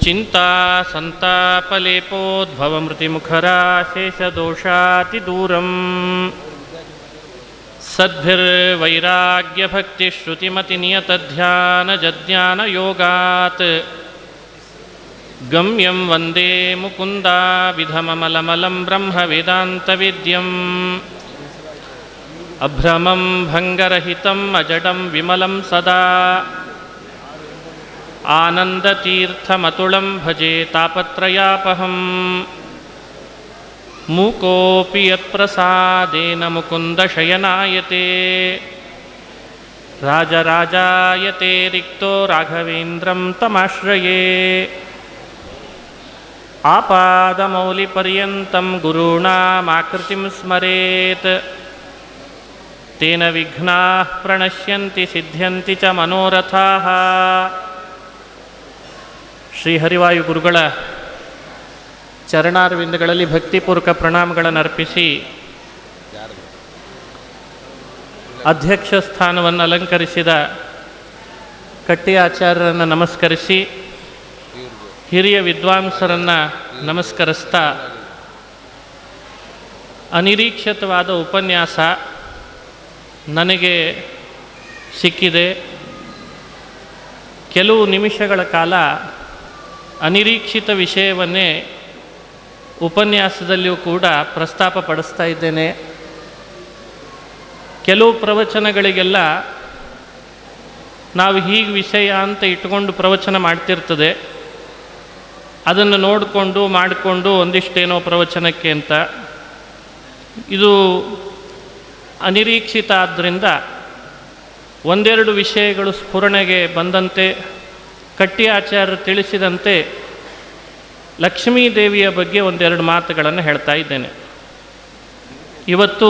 ಚಿಂತಾ ಸಂತಾಪಲೇಪೋದ್ಭವಮೃತಿಮುಖರಾಶೇಷದೋಷಾತಿದೂರಂ ಸದ್ಭಿರ್ವೈರಾಗ್ಯಭಕ್ತಿಶ್ರುತಿಮತಿನಿಯತಧ್ಯಾನಜಜ್ಞಾನಯೋಗಾತ್ ಗಮ್ಯಂ ವಂದೇ ಮುಕುಂದಾವಿಧಮಮಲಮಲಂ ಬ್ರಹ್ಮವೇದಾಂತವೇದ್ಯಂ ಅಭ್ರಮಂ ಭಂಗರಹಿತಂ ಅಜಡಂ ವಿಮಲಂ ಸದಾ ಆನಂದತೀರ್ಥಮತುಳಂ ಭಜೆ ತಾಪತ್ರಯಾಪಹಂ ಮೂಕೋಪಿ ಯತ್ಪ್ರಸಾದೇನ ಮುಕುಂದಶಯನಾಯತೆ ರಾಜರಾಜಾಯತೆ ರಿಕ್ತೋ ರಾಘವೇಂದ್ರಂ ತಮಾಶ್ರಯೇ ಆಪಾದಮೌಲಿಪರ್ಯಂತಂ ಗುರುಣಾಮಾಕೃತಿಂ ಸ್ಮರೇತ್ ತೇನ ವಿಘ್ನಾಃ ಪ್ರಣಶ್ಯಂತಿ ಸಿದ್ಧ್ಯಂತಿ ಚ ಮನೋರಥಾಃ. ಶ್ರೀ ಹರಿವಾಯು ಗುರುಗಳ ಚರಣಾರವಿಂದಗಳಲ್ಲಿ ಭಕ್ತಿಪೂರ್ವಕ ಪ್ರಣಾಮಗಳನ್ನು ಅರ್ಪಿಸಿ ಅಧ್ಯಕ್ಷ ಸ್ಥಾನವನ್ನು ಅಲಂಕರಿಸಿದ ಕಟ್ಟಿ ಆಚಾರ್ಯರನ್ನು ನಮಸ್ಕರಿಸಿ ಹಿರಿಯ ವಿದ್ವಾಂಸರನ್ನು ನಮಸ್ಕರಿಸ್ತಾ ಅನಿರೀಕ್ಷಿತವಾದ ಉಪನ್ಯಾಸ ನನಗೆ ಸಿಕ್ಕಿದೆ. ಕೆಲವು ನಿಮಿಷಗಳ ಕಾಲ ಅನಿರೀಕ್ಷಿತ ವಿಷಯವನ್ನೇ ಉಪನ್ಯಾಸದಲ್ಲಿಯೂ ಕೂಡ ಪ್ರಸ್ತಾಪ ಪಡಿಸ್ತಾ ಇದ್ದೇನೆ. ಕೆಲವು ಪ್ರವಚನಗಳಿಗೆಲ್ಲ ನಾವು ಹೀಗೆ ವಿಷಯ ಅಂತ ಇಟ್ಕೊಂಡು ಪ್ರವಚನ ಮಾಡ್ತಿರ್ತದೆ, ಅದನ್ನು ನೋಡಿಕೊಂಡು ಮಾಡಿಕೊಂಡು ಒಂದಿಷ್ಟೇನೋ ಪ್ರವಚನಕ್ಕೆ ಅಂತ. ಇದು ಅನಿರೀಕ್ಷಿತ ಆದ್ದರಿಂದ ಒಂದೆರಡು ವಿಷಯಗಳು ಸ್ಫುರಣೆಗೆ ಬಂದಂತೆ ಕಟ್ಟಿ ಆಚಾರ್ಯರು ತಿಳಿಸಿದಂತೆ ಲಕ್ಷ್ಮೀದೇವಿಯ ಬಗ್ಗೆ ಒಂದೆರಡು ಮಾತುಗಳನ್ನು ಹೇಳ್ತಾ ಇದ್ದೇನೆ. ಇವತ್ತು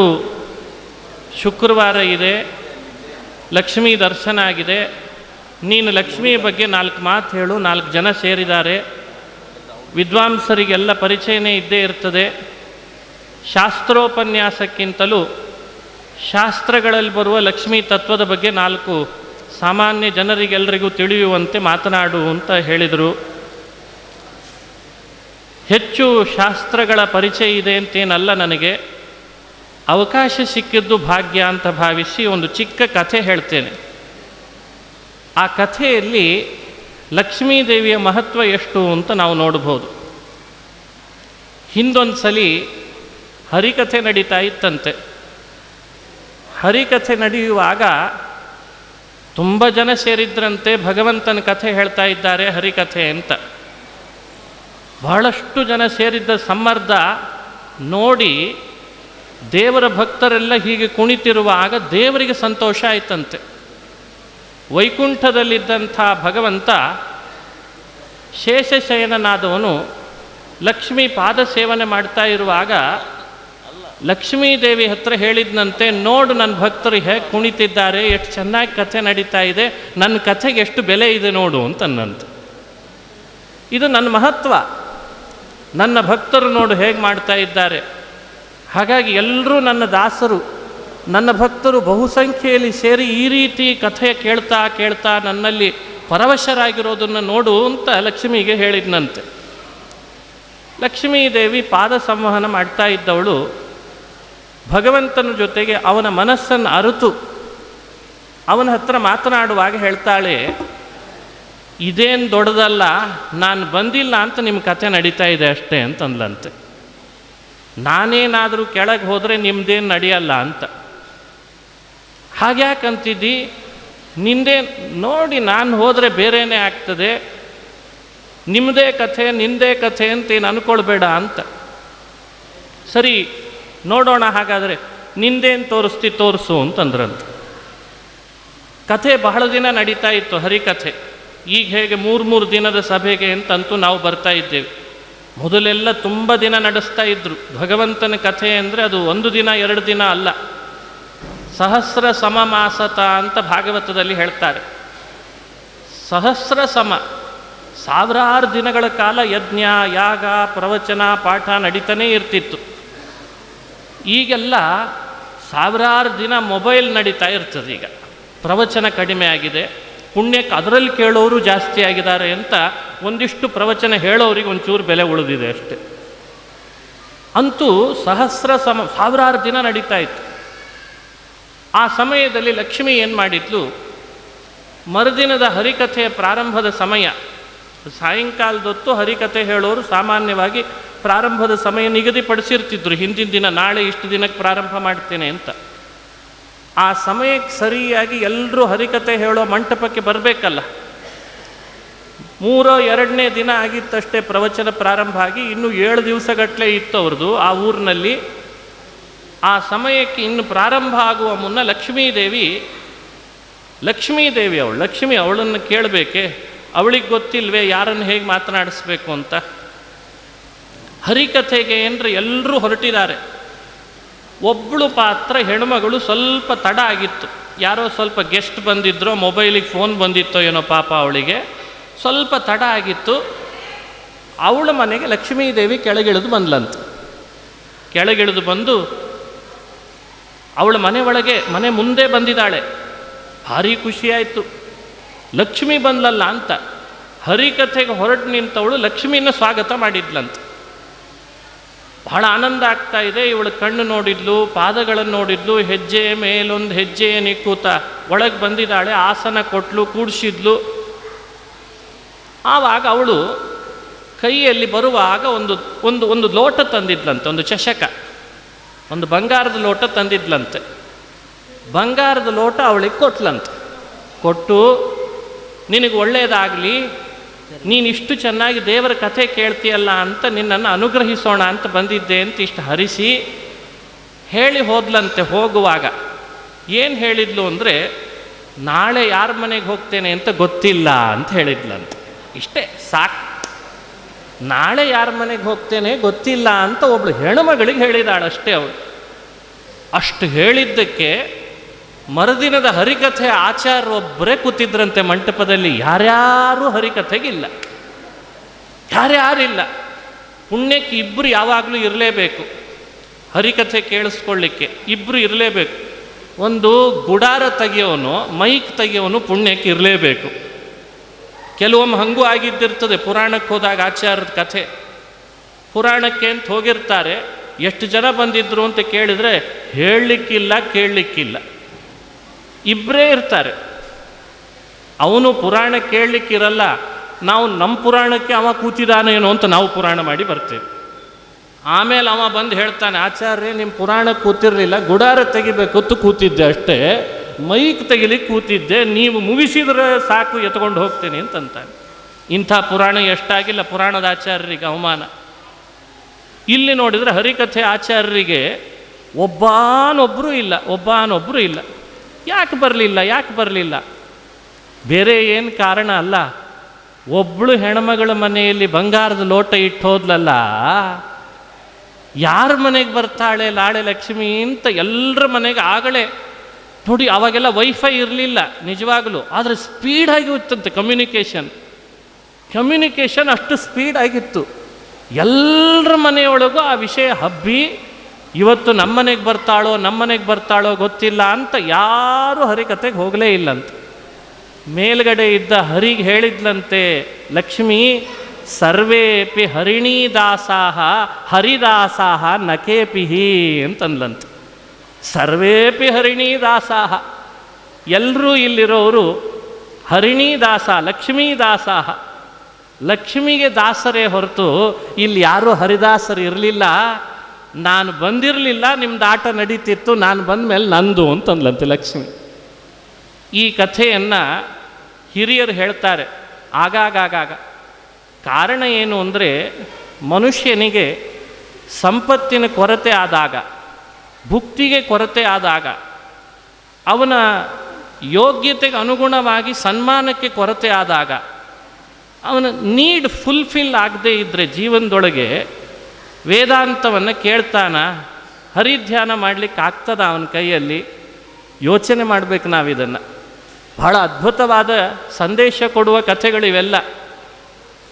ಶುಕ್ರವಾರ ಇದೆ, ಲಕ್ಷ್ಮೀ ದರ್ಶನ ಆಗಿದೆ. ನೀನು ಲಕ್ಷ್ಮಿಯ ಬಗ್ಗೆ 4 ಮಾತು ಹೇಳು. 4 ಜನ ಸೇರಿದ್ದಾರೆ, ವಿದ್ವಾಂಸರಿಗೆಲ್ಲ ಪರಿಚಯನೇ ಇದ್ದೇ ಇರ್ತದೆ. ಶಾಸ್ತ್ರೋಪನ್ಯಾಸಕ್ಕಿಂತಲೂ ಶಾಸ್ತ್ರಗಳಲ್ಲಿ ಬರುವ ಲಕ್ಷ್ಮೀ ತತ್ವದ ಬಗ್ಗೆ 4 ಸಾಮಾನ್ಯ ಜನರಿಗೆಲ್ಲರಿಗೂ ತಿಳಿಯುವಂತೆ ಮಾತನಾಡು ಅಂತ ಹೇಳಿದರು. ಹೆಚ್ಚು ಶಾಸ್ತ್ರಗಳ ಪರಿಚಯ ಇದೆ ಅಂತೇನಲ್ಲ, ನನಗೆ ಅವಕಾಶ ಸಿಕ್ಕಿದ್ದು ಭಾಗ್ಯ ಅಂತ ಭಾವಿಸಿ ಒಂದು ಚಿಕ್ಕ ಕಥೆ ಹೇಳ್ತೇನೆ. ಆ ಕಥೆಯಲ್ಲಿ ಲಕ್ಷ್ಮೀದೇವಿಯ ಮಹತ್ವ ಎಷ್ಟು ಅಂತ ನಾವು ನೋಡ್ಬೋದು. ಹಿಂದೊಂದು ಸಲ ಹರಿಕಥೆ ನಡೀತಾ ಇತ್ತಂತೆ. ಹರಿಕಥೆ ನಡೆಯುವಾಗ ತುಂಬ ಜನ ಸೇರಿದ್ರಂತೆ. ಭಗವಂತನ ಕಥೆ ಹೇಳ್ತಾ ಇದ್ದಾರೆ ಹರಿಕಥೆ ಅಂತ. ಬಹಳಷ್ಟು ಜನ ಸೇರಿದ್ದ ಸಮ್ಮರ್ದ ನೋಡಿ ದೇವರ ಭಕ್ತರೆಲ್ಲ ಹೀಗೆ ಕುಣಿತಿರುವಾಗ ದೇವರಿಗೆ ಸಂತೋಷ ಆಯ್ತಂತೆ. ವೈಕುಂಠದಲ್ಲಿದ್ದಂಥ ಭಗವಂತ ಶೇಷಶಯನನಾದವನು ಲಕ್ಷ್ಮೀ ಪಾದ ಸೇವನೆ ಮಾಡ್ತಾ ಇರುವಾಗ ಲಕ್ಷ್ಮೀದೇವಿ ಹತ್ರ ಹೇಳಿದ್ನಂತೆ, ನೋಡು ನನ್ನ ಭಕ್ತರು ಹೇಗೆ ಕುಣಿತಿದ್ದಾರೆ, ಎಷ್ಟು ಚೆನ್ನಾಗಿ ಕಥೆ ನಡೀತಾ ಇದೆ, ನನ್ನ ಕಥೆಗೆ ಎಷ್ಟು ಬೆಲೆ ಇದೆ ನೋಡು ಅಂತನ್ನಂತೆ. ಇದು ನನ್ನ ಮಹತ್ವ, ನನ್ನ ಭಕ್ತರು ನೋಡು ಹೇಗೆ ಮಾಡ್ತಾ ಇದ್ದಾರೆ. ಹಾಗಾಗಿ ಎಲ್ಲರೂ ನನ್ನ ದಾಸರು, ನನ್ನ ಭಕ್ತರು ಬಹುಸಂಖ್ಯೆಯಲ್ಲಿ ಸೇರಿ ಈ ರೀತಿ ಕಥೆ ಕೇಳ್ತಾ ಕೇಳ್ತಾ ನನ್ನಲ್ಲಿ ಪರವಶರಾಗಿರೋದನ್ನು ನೋಡು ಅಂತ ಲಕ್ಷ್ಮಿಗೆ ಹೇಳಿದ್ನಂತೆ. ಲಕ್ಷ್ಮೀದೇವಿ ಪಾದ ಸಂವಹನ ಮಾಡ್ತಾ ಇದ್ದವಳು ಭಗವಂತನ ಜೊತೆಗೆ ಅವನ ಮನಸ್ಸನ್ನು ಅರಿತು ಅವನ ಹತ್ರ ಮಾತನಾಡುವಾಗ ಹೇಳ್ತಾಳೆ, ಇದೇನು ದೊಡ್ಡದಲ್ಲ, ನಾನು ಬಂದಿಲ್ಲ ಅಂತ ನಿಮ್ಮ ಕಥೆ ನಡೀತಾ ಇದೆ ಅಷ್ಟೇ ಅಂತಂದ್ಲಂತೆ. ನಾನೇನಾದರೂ ಕೆಳಗೆ ಹೋದರೆ ನಿಮ್ಮದೇನು ನಡೆಯಲ್ಲ ಅಂತ. ಹಾಗ್ಯಾಕಂತಿದ್ದಿ, ನಿಂದೇ ನೋಡಿ, ನಾನು ಹೋದರೆ ಬೇರೆಯೇ ಆಗ್ತದೆ, ನಿಮ್ಮದೇ ಕಥೆ ನಿಂದೇ ಕಥೆ ಅಂತೇನು ಅಂದ್ಕೊಳ್ಬೇಡ ಅಂತ. ಸರಿ ನೋಡೋಣ, ಹಾಗಾದರೆ ನಿಂದೇನು ತೋರಿಸು ಅಂತಂದ್ರಂತ. ಕಥೆ ಬಹಳ ದಿನ ನಡೀತಾ ಇತ್ತು, ಹರಿಕಥೆ. ಈಗ ಹೇಗೆ 3 ದಿನದ ಸಭೆಗೆ ಅಂತಂತೂ ನಾವು ಬರ್ತಾ ಇದ್ದೇವೆ. ಮೊದಲೆಲ್ಲ ತುಂಬ ದಿನ ನಡೆಸ್ತಾ ಇದ್ದರು. ಭಗವಂತನ ಕಥೆ ಅಂದರೆ ಅದು 1 ದಿನ 2 ದಿನ ಅಲ್ಲ, ಸಹಸ್ರ ಸಮಮಾಸತ ಅಂತ ಭಾಗವತದಲ್ಲಿ ಹೇಳ್ತಾರೆ. ಸಹಸ್ರ ಸಮ, 1000 ದಿನಗಳ ಕಾಲ ಯಜ್ಞ ಯಾಗ ಪ್ರವಚನ ಪಾಠ ನಡೀತಾನೇ ಇರ್ತಿತ್ತು. ಈಗೆಲ್ಲ 1000 ದಿನ ಮೊಬೈಲ್ ನಡೀತಾ ಇರ್ತದೆ. ಈಗ ಪ್ರವಚನ ಕಡಿಮೆ ಆಗಿದೆ, ಪುಣ್ಯಕ್ಕೆ ಅದರಲ್ಲಿ ಕೇಳೋರು ಜಾಸ್ತಿ ಆಗಿದ್ದಾರೆ ಅಂತ ಒಂದಿಷ್ಟು ಪ್ರವಚನ ಹೇಳೋರಿಗೆ ಒಂಚೂರು ಬೆಲೆ ಉಳಿದಿದೆ ಅಷ್ಟೆ. ಅಂತೂ ಸಾವಿರಾರು ದಿನ ನಡೀತಾ ಇತ್ತು. ಆ ಸಮಯದಲ್ಲಿ ಲಕ್ಷ್ಮಿ ಏನು ಮಾಡಿದ್ಲು, ಮರುದಿನದ ಹರಿಕಥೆಯ ಪ್ರಾರಂಭದ ಸಮಯ, ಸಾಯಂಕಾಲದೊತ್ತು ಹರಿಕಥೆ ಹೇಳೋರು ಸಾಮಾನ್ಯವಾಗಿ ಪ್ರಾರಂಭದ ಸಮಯ ನಿಗದಿಪಡಿಸಿರ್ತಿದ್ರು, ಹಿಂದಿನ ದಿನ ನಾಳೆ ಇಷ್ಟು ದಿನಕ್ಕೆ ಪ್ರಾರಂಭ ಮಾಡ್ತೇನೆ ಅಂತ. ಆ ಸಮಯಕ್ಕೆ ಸರಿಯಾಗಿ ಎಲ್ಲರೂ ಹರಿಕಥೆ ಹೇಳೋ ಮಂಟಪಕ್ಕೆ ಬರಬೇಕಲ್ಲ. 2ನೇ ದಿನ ಆಗಿತ್ತಷ್ಟೇ ಪ್ರವಚನ ಪ್ರಾರಂಭ ಆಗಿ, ಇನ್ನು 7 ದಿವಸಗಟ್ಟಲೆ ಇತ್ತು ಅವ್ರದ್ದು ಆ ಊರಿನಲ್ಲಿ. ಆ ಸಮಯಕ್ಕೆ ಇನ್ನು ಪ್ರಾರಂಭ ಆಗುವ ಮುನ್ನ ಲಕ್ಷ್ಮೀದೇವಿ ಅವಳನ್ನು ಕೇಳಬೇಕೆ, ಅವಳಿಗೆ ಗೊತ್ತಿಲ್ವೇ ಯಾರನ್ನು ಹೇಗೆ ಮಾತನಾಡಿಸ್ಬೇಕು ಅಂತ. ಹರಿಕಥೆಗೆ ಏನರ ಎಲ್ಲರೂ ಹೊರಟಿದ್ದಾರೆ. ಒಬ್ಬಳು ಪಾತ್ರ ಹೆಣ್ಮಗಳು ಸ್ವಲ್ಪ ತಡ ಆಗಿತ್ತು, ಯಾರೋ ಸ್ವಲ್ಪ ಗೆಸ್ಟ್ ಬಂದಿದ್ರೋ, ಮೊಬೈಲಿಗೆ ಫೋನ್ ಬಂದಿತ್ತೋ ಏನೋ ಪಾಪ, ಅವಳಿಗೆ ಸ್ವಲ್ಪ ತಡ ಆಗಿತ್ತು. ಅವಳ ಮನೆಗೆ ಲಕ್ಷ್ಮೀದೇವಿ ಕೆಳಗಿಳಿದು ಬಂದ್ಲಂತೆ. ಕೆಳಗಿಳಿದು ಬಂದು ಅವಳ ಮನೆ ಮುಂದೆ ಬಂದಿದ್ದಾಳೆ. ಭಾರಿ ಖುಷಿಯಾಯಿತು, ಲಕ್ಷ್ಮಿ ಬಂದ್ಲಲ್ಲ ಅಂತ. ಹರಿಕಥೆಗೆ ಹೊರಟು ನಿಂತವಳು ಲಕ್ಷ್ಮಿನ ಸ್ವಾಗತ ಮಾಡಿದ್ಲಂತೆ. ಬಹಳ ಆನಂದ ಆಗ್ತಾ ಇದೆ. ಇವಳು ಕಣ್ಣು ನೋಡಿದ್ಲು, ಪಾದಗಳನ್ನು ನೋಡಿದ್ಲು, ಹೆಜ್ಜೆ ಮೇಲೊಂದು ಹೆಜ್ಜೆ ನಿಕ್ಕೂತ ಒಳಗೆ ಬಂದಿದ್ದಾಳೆ. ಆಸನ ಕೊಟ್ಲು, ಕೂಡಿಸಿದ್ಲು. ಆವಾಗ ಅವಳು ಕೈಯಲ್ಲಿ ಬರುವಾಗ ಒಂದು ಲೋಟ ತಂದಿದ್ಲಂತೆ, ಒಂದು ಚಷಕ, ಒಂದು ಬಂಗಾರದ ಲೋಟ ತಂದಿದ್ಲಂತೆ. ಬಂಗಾರದ ಲೋಟ ಅವಳಿಗೆ ಕೊಟ್ಲಂತೆ. ಕೊಟ್ಟು, ನಿನಗೆ ಒಳ್ಳೆಯದಾಗಲಿ, ನೀನಿಷ್ಟು ಚೆನ್ನಾಗಿ ದೇವರ ಕಥೆ ಕೇಳ್ತೀಯಲ್ಲ ಅಂತ ನಿನ್ನನ್ನು ಅನುಗ್ರಹಿಸೋಣ ಅಂತ ಬಂದಿದ್ದೆ ಅಂತ ಇಷ್ಟು ಹರಿಸಿ ಹೇಳಿ ಹೋದ್ಲಂತೆ. ಹೋಗುವಾಗ ಏನು ಹೇಳಿದ್ಲು ಅಂದರೆ, ನಾಳೆ ಯಾರ ಮನೆಗೆ ಹೋಗ್ತೇನೆ ಅಂತ ಗೊತ್ತಿಲ್ಲ ಅಂತ ಹೇಳಿದ್ಲಂತೆ. ಇಷ್ಟೇ ಸಾಕು. ನಾಳೆ ಯಾರ ಮನೆಗೆ ಹೋಗ್ತೇನೆ ಗೊತ್ತಿಲ್ಲ ಅಂತ ಒಬ್ಳು ಹೆಣ್ಣುಮಗಳಿಗೆ ಹೇಳಿದಾಳಷ್ಟೇ ಅವಳು. ಅಷ್ಟು ಹೇಳಿದ್ದಕ್ಕೆ ಮರುದಿನದ ಹರಿಕಥೆ ಆಚಾರ್ಯೊಬ್ಬರೇ ಕೂತಿದ್ರಂತೆ ಮಂಟಪದಲ್ಲಿ. ಯಾರ್ಯಾರೂ ಹರಿಕಥೆಗಿಲ್ಲ, ಯಾರ್ಯಾರಿಲ್ಲ. ಪುಣ್ಯಕ್ಕೆ ಇಬ್ಬರು ಯಾವಾಗಲೂ ಇರಲೇಬೇಕು, ಹರಿಕಥೆ ಕೇಳಿಸ್ಕೊಳ್ಳಿಕ್ಕೆ ಇಬ್ಬರು ಇರಲೇಬೇಕು. ಒಂದು ಗುಡಾರ ತೆಗೆಯೋನು, ಮೈಕ್ ತೆಗೆಯೋನು ಪುಣ್ಯಕ್ಕೆ ಇರಲೇಬೇಕು. ಕೆಲವೊಮ್ಮೆ ಹಂಗೂ ಆಗಿದ್ದಿರ್ತದೆ. ಪುರಾಣಕ್ಕೆ ಹೋದಾಗ ಆಚಾರ್ಯದ ಕಥೆ, ಪುರಾಣಕ್ಕೆ ಅಂತ ಹೋಗಿರ್ತಾರೆ. ಎಷ್ಟು ಜನ ಬಂದಿದ್ರು ಅಂತ ಕೇಳಿದರೆ ಹೇಳಲಿಕ್ಕಿಲ್ಲ, ಕೇಳಲಿಕ್ಕಿಲ್ಲ, ಇಬ್ಬರೇ ಇರ್ತಾರೆ. ಅವನು ಪುರಾಣ ಕೇಳಲಿಕ್ಕಿರಲ್ಲ, ನಾವು ನಮ್ಮ ಪುರಾಣಕ್ಕೆ ಅವ ಕೂತಿದ್ದಾನೇನೋ ಅಂತ ನಾವು ಪುರಾಣ ಮಾಡಿ ಬರ್ತೇವೆ. ಆಮೇಲೆ ಅವ ಬಂದು ಹೇಳ್ತಾನೆ, ಆಚಾರ್ಯ ನಿಮ್ಮ ಪುರಾಣಕ್ಕೆ ಕೂತಿರಲಿಲ್ಲ, ಗುಡಾರ ತೆಗಿಬೇಕತ್ತು ಕೂತಿದ್ದೆ ಅಷ್ಟೇ, ಮೈಕ್ ತೆಗಿಲಿಕ್ಕೆ ಕೂತಿದ್ದೆ, ನೀವು ಮುಗಿಸಿದ್ರೆ ಸಾಕು ಎತ್ಕೊಂಡು ಹೋಗ್ತೇನೆ ಅಂತಂತಾನೆ. ಇಂಥ ಪುರಾಣ ಎಷ್ಟಾಗಿಲ್ಲ ಪುರಾಣದ ಆಚಾರ್ಯರಿಗೆ ಅವಮಾನ. ಇಲ್ಲಿ ನೋಡಿದರೆ ಹರಿಕಥೆ ಆಚಾರ್ಯರಿಗೆ ಒಬ್ಬನೊಬ್ಬರು ಇಲ್ಲ. ಯಾಕೆ ಬರಲಿಲ್ಲ? ಬೇರೆ ಏನು ಕಾರಣ ಅಲ್ಲ. ಒಬ್ಬಳು ಹೆಣ್ಮಗಳ ಮನೆಯಲ್ಲಿ ಬಂಗಾರದ ಲೋಟ ಇಟ್ಟು ಹೋದ್ಲಲ್ಲ, ಯಾರ ಮನೆಗೆ ಬರ್ತಾಳೆ ನಾಳೆ ಲಕ್ಷ್ಮಿ ಅಂತ ಎಲ್ಲರ ಮನೆಗೆ ಆಗಲೇ ನೋಡಿ. ಅವಾಗೆಲ್ಲ ವೈಫೈ ಇರಲಿಲ್ಲ ನಿಜವಾಗಲೂ, ಆದರೆ ಸ್ಪೀಡಾಗಿ ಇತ್ತಂತೆ ಕಮ್ಯುನಿಕೇಷನ್ ಅಷ್ಟು ಸ್ಪೀಡಾಗಿತ್ತು. ಎಲ್ಲರ ಮನೆಯೊಳಗೂ ಆ ವಿಷಯ ಹಬ್ಬಿ, ಇವತ್ತು ನಮ್ಮನೆಗೆ ಬರ್ತಾಳೋ ಗೊತ್ತಿಲ್ಲ ಅಂತ ಯಾರೂ ಹರಿಕಥೆಗೆ ಹೋಗಲೇ ಇಲ್ಲಂತೆ. ಮೇಲ್ಗಡೆ ಇದ್ದ ಹರಿಗೆ ಹೇಳಿದ್ಲಂತೆ ಲಕ್ಷ್ಮೀ, ಸರ್ವೇಪಿ ಹರಿಣೀದಾಸಾಹ ಹರಿದಾಸಾಹ ನಕೇಪಿಹಿ ಅಂತಂದ್ಲಂತೆ. ಸರ್ವೇಪಿ ಹರಿಣೀದಾಸಾಹ, ಎಲ್ಲರೂ ಇಲ್ಲಿರೋರು ಹರಿಣೀದಾಸ, ಲಕ್ಷ್ಮೀದಾಸಾಹ, ಲಕ್ಷ್ಮಿಗೆ ದಾಸರೇ ಹೊರತು ಇಲ್ಲಿ ಯಾರೂ ಹರಿದಾಸರು ಇರಲಿಲ್ಲ. ನಾನು ಬಂದಿರಲಿಲ್ಲ, ನಿಮ್ದು ಆಟ ನಡೀತಿತ್ತು, ನಾನು ಬಂದ ಮೇಲೆ ನಂದು ಅಂತಂದ್ಲಂತೆ ಲಕ್ಷ್ಮಿ. ಈ ಕಥೆಯನ್ನು ಹಿರಿಯರು ಹೇಳ್ತಾರೆ ಆಗಾಗ. ಕಾರಣ ಏನು ಅಂದರೆ, ಮನುಷ್ಯನಿಗೆ ಸಂಪತ್ತಿನ ಕೊರತೆ ಆದಾಗ, ಭುಕ್ತಿಗೆ ಕೊರತೆ ಆದಾಗ, ಅವನ ಯೋಗ್ಯತೆಗೆ ಅನುಗುಣವಾಗಿ ಸನ್ಮಾನಕ್ಕೆ ಕೊರತೆ ಆದಾಗ, ಅವನ ನೀಡ್ ಫುಲ್ಫಿಲ್ ಆಗದೇ ಇದ್ದರೆ ಜೀವನದೊಳಗೆ ವೇದಾಂತವನ್ನು ಕೇಳ್ತಾನ, ಹರಿಧ್ಯಾನ ಮಾಡಲಿಕ್ಕೆ ಆಗ್ತದ ಅವನ ಕೈಯಲ್ಲಿ? ಯೋಚನೆ ಮಾಡಬೇಕು ನಾವಿದನ್ನು. ಬಹಳ ಅದ್ಭುತವಾದ ಸಂದೇಶ ಕೊಡುವ ಕಥೆಗಳಿವೆಲ್ಲ.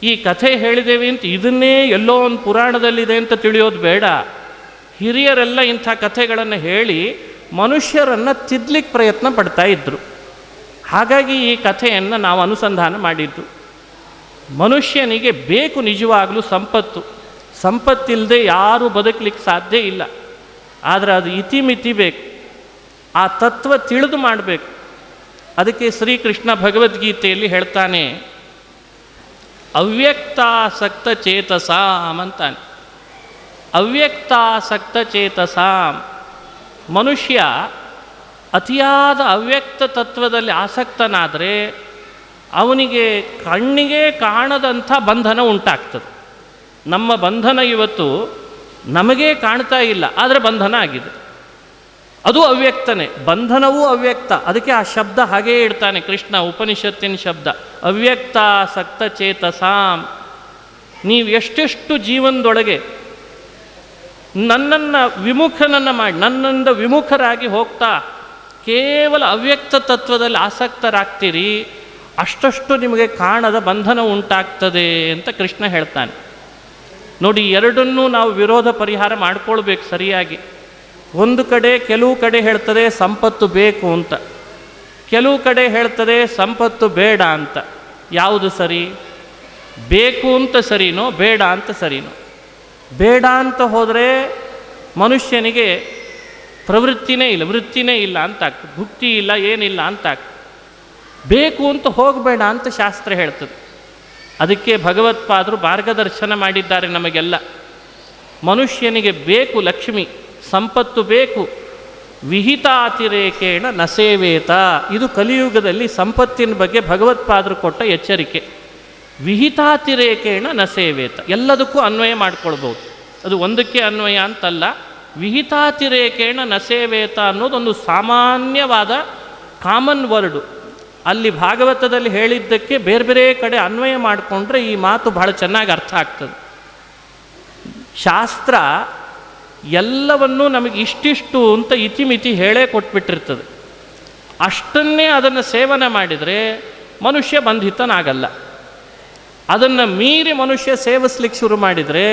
ಈ ಕಥೆ ಹೇಳಿದ್ದೇವೆ ಅಂತ ಇದನ್ನೇ ಎಲ್ಲೋ ಒಂದು ಪುರಾಣದಲ್ಲಿದೆ ಅಂತ ತಿಳಿಯೋದು ಬೇಡ. ಹಿರಿಯರೆಲ್ಲ ಇಂಥ ಕಥೆಗಳನ್ನು ಹೇಳಿ ಮನುಷ್ಯರನ್ನು ತಿದ್ದಲಿಕ್ಕೆ ಪ್ರಯತ್ನ ಪಡ್ತಾ ಇದ್ದರು. ಹಾಗಾಗಿ ಈ ಕಥೆಯನ್ನು ನಾವು ಅನುಸಂಧಾನ ಮಾಡಿದ್ದು. ಮನುಷ್ಯನಿಗೆ ಬೇಕು ನಿಜವಾಗಲೂ ಸಂಪತ್ತು. ಸಂಪತ್ತಿಲ್ಲದೆ ಯಾರೂ ಬದುಕಲಿಕ್ಕೆ ಸಾಧ್ಯ ಇಲ್ಲ. ಆದರೆ ಅದು ಇತಿಮಿತಿ ಬೇಕು, ಆ ತತ್ವ ತಿಳಿದು ಮಾಡಬೇಕು. ಅದಕ್ಕೆ ಶ್ರೀಕೃಷ್ಣ ಭಗವದ್ಗೀತೆಯಲ್ಲಿ ಹೇಳ್ತಾನೆ, ಅವ್ಯಕ್ತಾಸಕ್ತ ಚೇತಸಾಂ ಅಂತಾನೆ. ಅವ್ಯಕ್ತಾಸಕ್ತ ಚೇತಸಾಂ, ಮನುಷ್ಯ ಅತಿಯಾದ ಅವ್ಯಕ್ತ ತತ್ವದಲ್ಲಿ ಆಸಕ್ತನಾದರೆ ಅವನಿಗೆ ಕಣ್ಣಿಗೆ ಕಾಣದಂಥ ಬಂಧನ ಉಂಟಾಗ್ತದೆ. ನಮ್ಮ ಬಂಧನ ಇವತ್ತು ನಮಗೇ ಕಾಣ್ತಾ ಇಲ್ಲ, ಆದರೆ ಬಂಧನ ಆಗಿದೆ. ಅದು ಅವ್ಯಕ್ತನೇ, ಬಂಧನವೂ ಅವ್ಯಕ್ತ. ಅದಕ್ಕೆ ಆ ಶಬ್ದ ಹಾಗೇ ಇಡ್ತಾನೆ ಕೃಷ್ಣ, ಉಪನಿಷತ್ತಿನ ಶಬ್ದ, ಅವ್ಯಕ್ತಾಸಕ್ತ ಚೇತಸಾಂ. ನೀವು ಎಷ್ಟೆಷ್ಟು ಜೀವನದೊಳಗೆ ನನ್ನನ್ನು ವಿಮುಖನನ್ನು ಮಾಡಿ ನನ್ನಿಂದ ವಿಮುಖರಾಗಿ ಹೋಗ್ತಾ ಕೇವಲ ಅವ್ಯಕ್ತ ತತ್ವದಲ್ಲಿ ಆಸಕ್ತರಾಗ್ತೀರಿ, ಅಷ್ಟಷ್ಟು ನಿಮಗೆ ಕಾಣದ ಬಂಧನ ಉಂಟಾಗ್ತದೆ ಅಂತ ಕೃಷ್ಣ ಹೇಳ್ತಾನೆ. ನೋಡಿ, ಎರಡನ್ನೂ ನಾವು ವಿರೋಧ ಪರಿಹಾರ ಮಾಡ್ಕೊಳ್ಬೇಕು ಸರಿಯಾಗಿ. ಒಂದು ಕಡೆ ಕೆಲವು ಕಡೆ ಹೇಳ್ತದೆ ಸಂಪತ್ತು ಬೇಕು ಅಂತ, ಕೆಲವು ಕಡೆ ಹೇಳ್ತದೆ ಸಂಪತ್ತು ಬೇಡ ಅಂತ. ಯಾವುದು ಸರಿ? ಬೇಕು ಅಂತ ಸರಿನೋ ಬೇಡ ಅಂತ ಸರಿನೋ? ಬೇಡ ಅಂತ ಹೋದರೆ ಮನುಷ್ಯನಿಗೆ ಪ್ರವೃತ್ತಿನೇ ಇಲ್ಲ, ವೃತ್ತಿನೇ ಇಲ್ಲ ಅಂತ ಆಗ್ತದೆ, ಭುಕ್ತಿ ಇಲ್ಲ, ಏನಿಲ್ಲ ಅಂತ ಆಗ್ತದೆ. ಬೇಕು ಅಂತ ಹೋಗಬೇಡ ಅಂತ ಶಾಸ್ತ್ರ ಹೇಳ್ತದೆ. ಅದಕ್ಕೆ ಭಗವತ್ಪಾದರು ಮಾರ್ಗದರ್ಶನ ಮಾಡಿದ್ದಾರೆ ನಮಗೆಲ್ಲ. ಮನುಷ್ಯನಿಗೆ ಬೇಕು ಲಕ್ಷ್ಮಿ, ಸಂಪತ್ತು ಬೇಕು, ವಿಹಿತಾತಿರೇಕೇಣ ನ ಸೇವೇತ. ಇದು ಕಲಿಯುಗದಲ್ಲಿ ಸಂಪತ್ತಿನ ಬಗ್ಗೆ ಭಗವತ್ಪಾದರು ಕೊಟ್ಟ ಎಚ್ಚರಿಕೆ. ವಿಹಿತಾತಿರೇಕೇಣ ನ ಸೇವೇತ, ಎಲ್ಲದಕ್ಕೂ ಅನ್ವಯ ಮಾಡ್ಕೊಳ್ಬೋದು. ಅದು ಒಂದಕ್ಕೆ ಅನ್ವಯ ಅಂತಲ್ಲ. ವಿಹಿತಾತಿರೇಕೇಣ ನ ಸೇವೇತ ಅನ್ನೋದೊಂದು ಸಾಮಾನ್ಯವಾದ ಕಾಮನ್ ವರ್ಡು. ಅಲ್ಲಿ ಭಾಗವತದಲ್ಲಿ ಹೇಳಿದ್ದಕ್ಕೆ ಬೇರೆ ಬೇರೆ ಕಡೆ ಅನ್ವಯ ಮಾಡಿಕೊಂಡ್ರೆ ಈ ಮಾತು ಬಹಳ ಚೆನ್ನಾಗಿ ಅರ್ಥ ಆಗ್ತದೆ. ಶಾಸ್ತ್ರ ಎಲ್ಲವನ್ನೂ ನಮಗೆ ಇಷ್ಟಿಷ್ಟು ಅಂತ ಇತಿಮಿತಿ ಹೇಳೇ ಕೊಟ್ಬಿಟ್ಟಿರ್ತದೆ. ಅಷ್ಟನ್ನೇ ಅದನ್ನು ಸೇವನೆ ಮಾಡಿದರೆ ಮನುಷ್ಯ ಬಂಧಿತನಾಗಲ್ಲ. ಅದನ್ನು ಮೀರಿ ಮನುಷ್ಯ ಸೇವಿಸ್ಲಿಕ್ಕೆ ಶುರು ಮಾಡಿದರೆ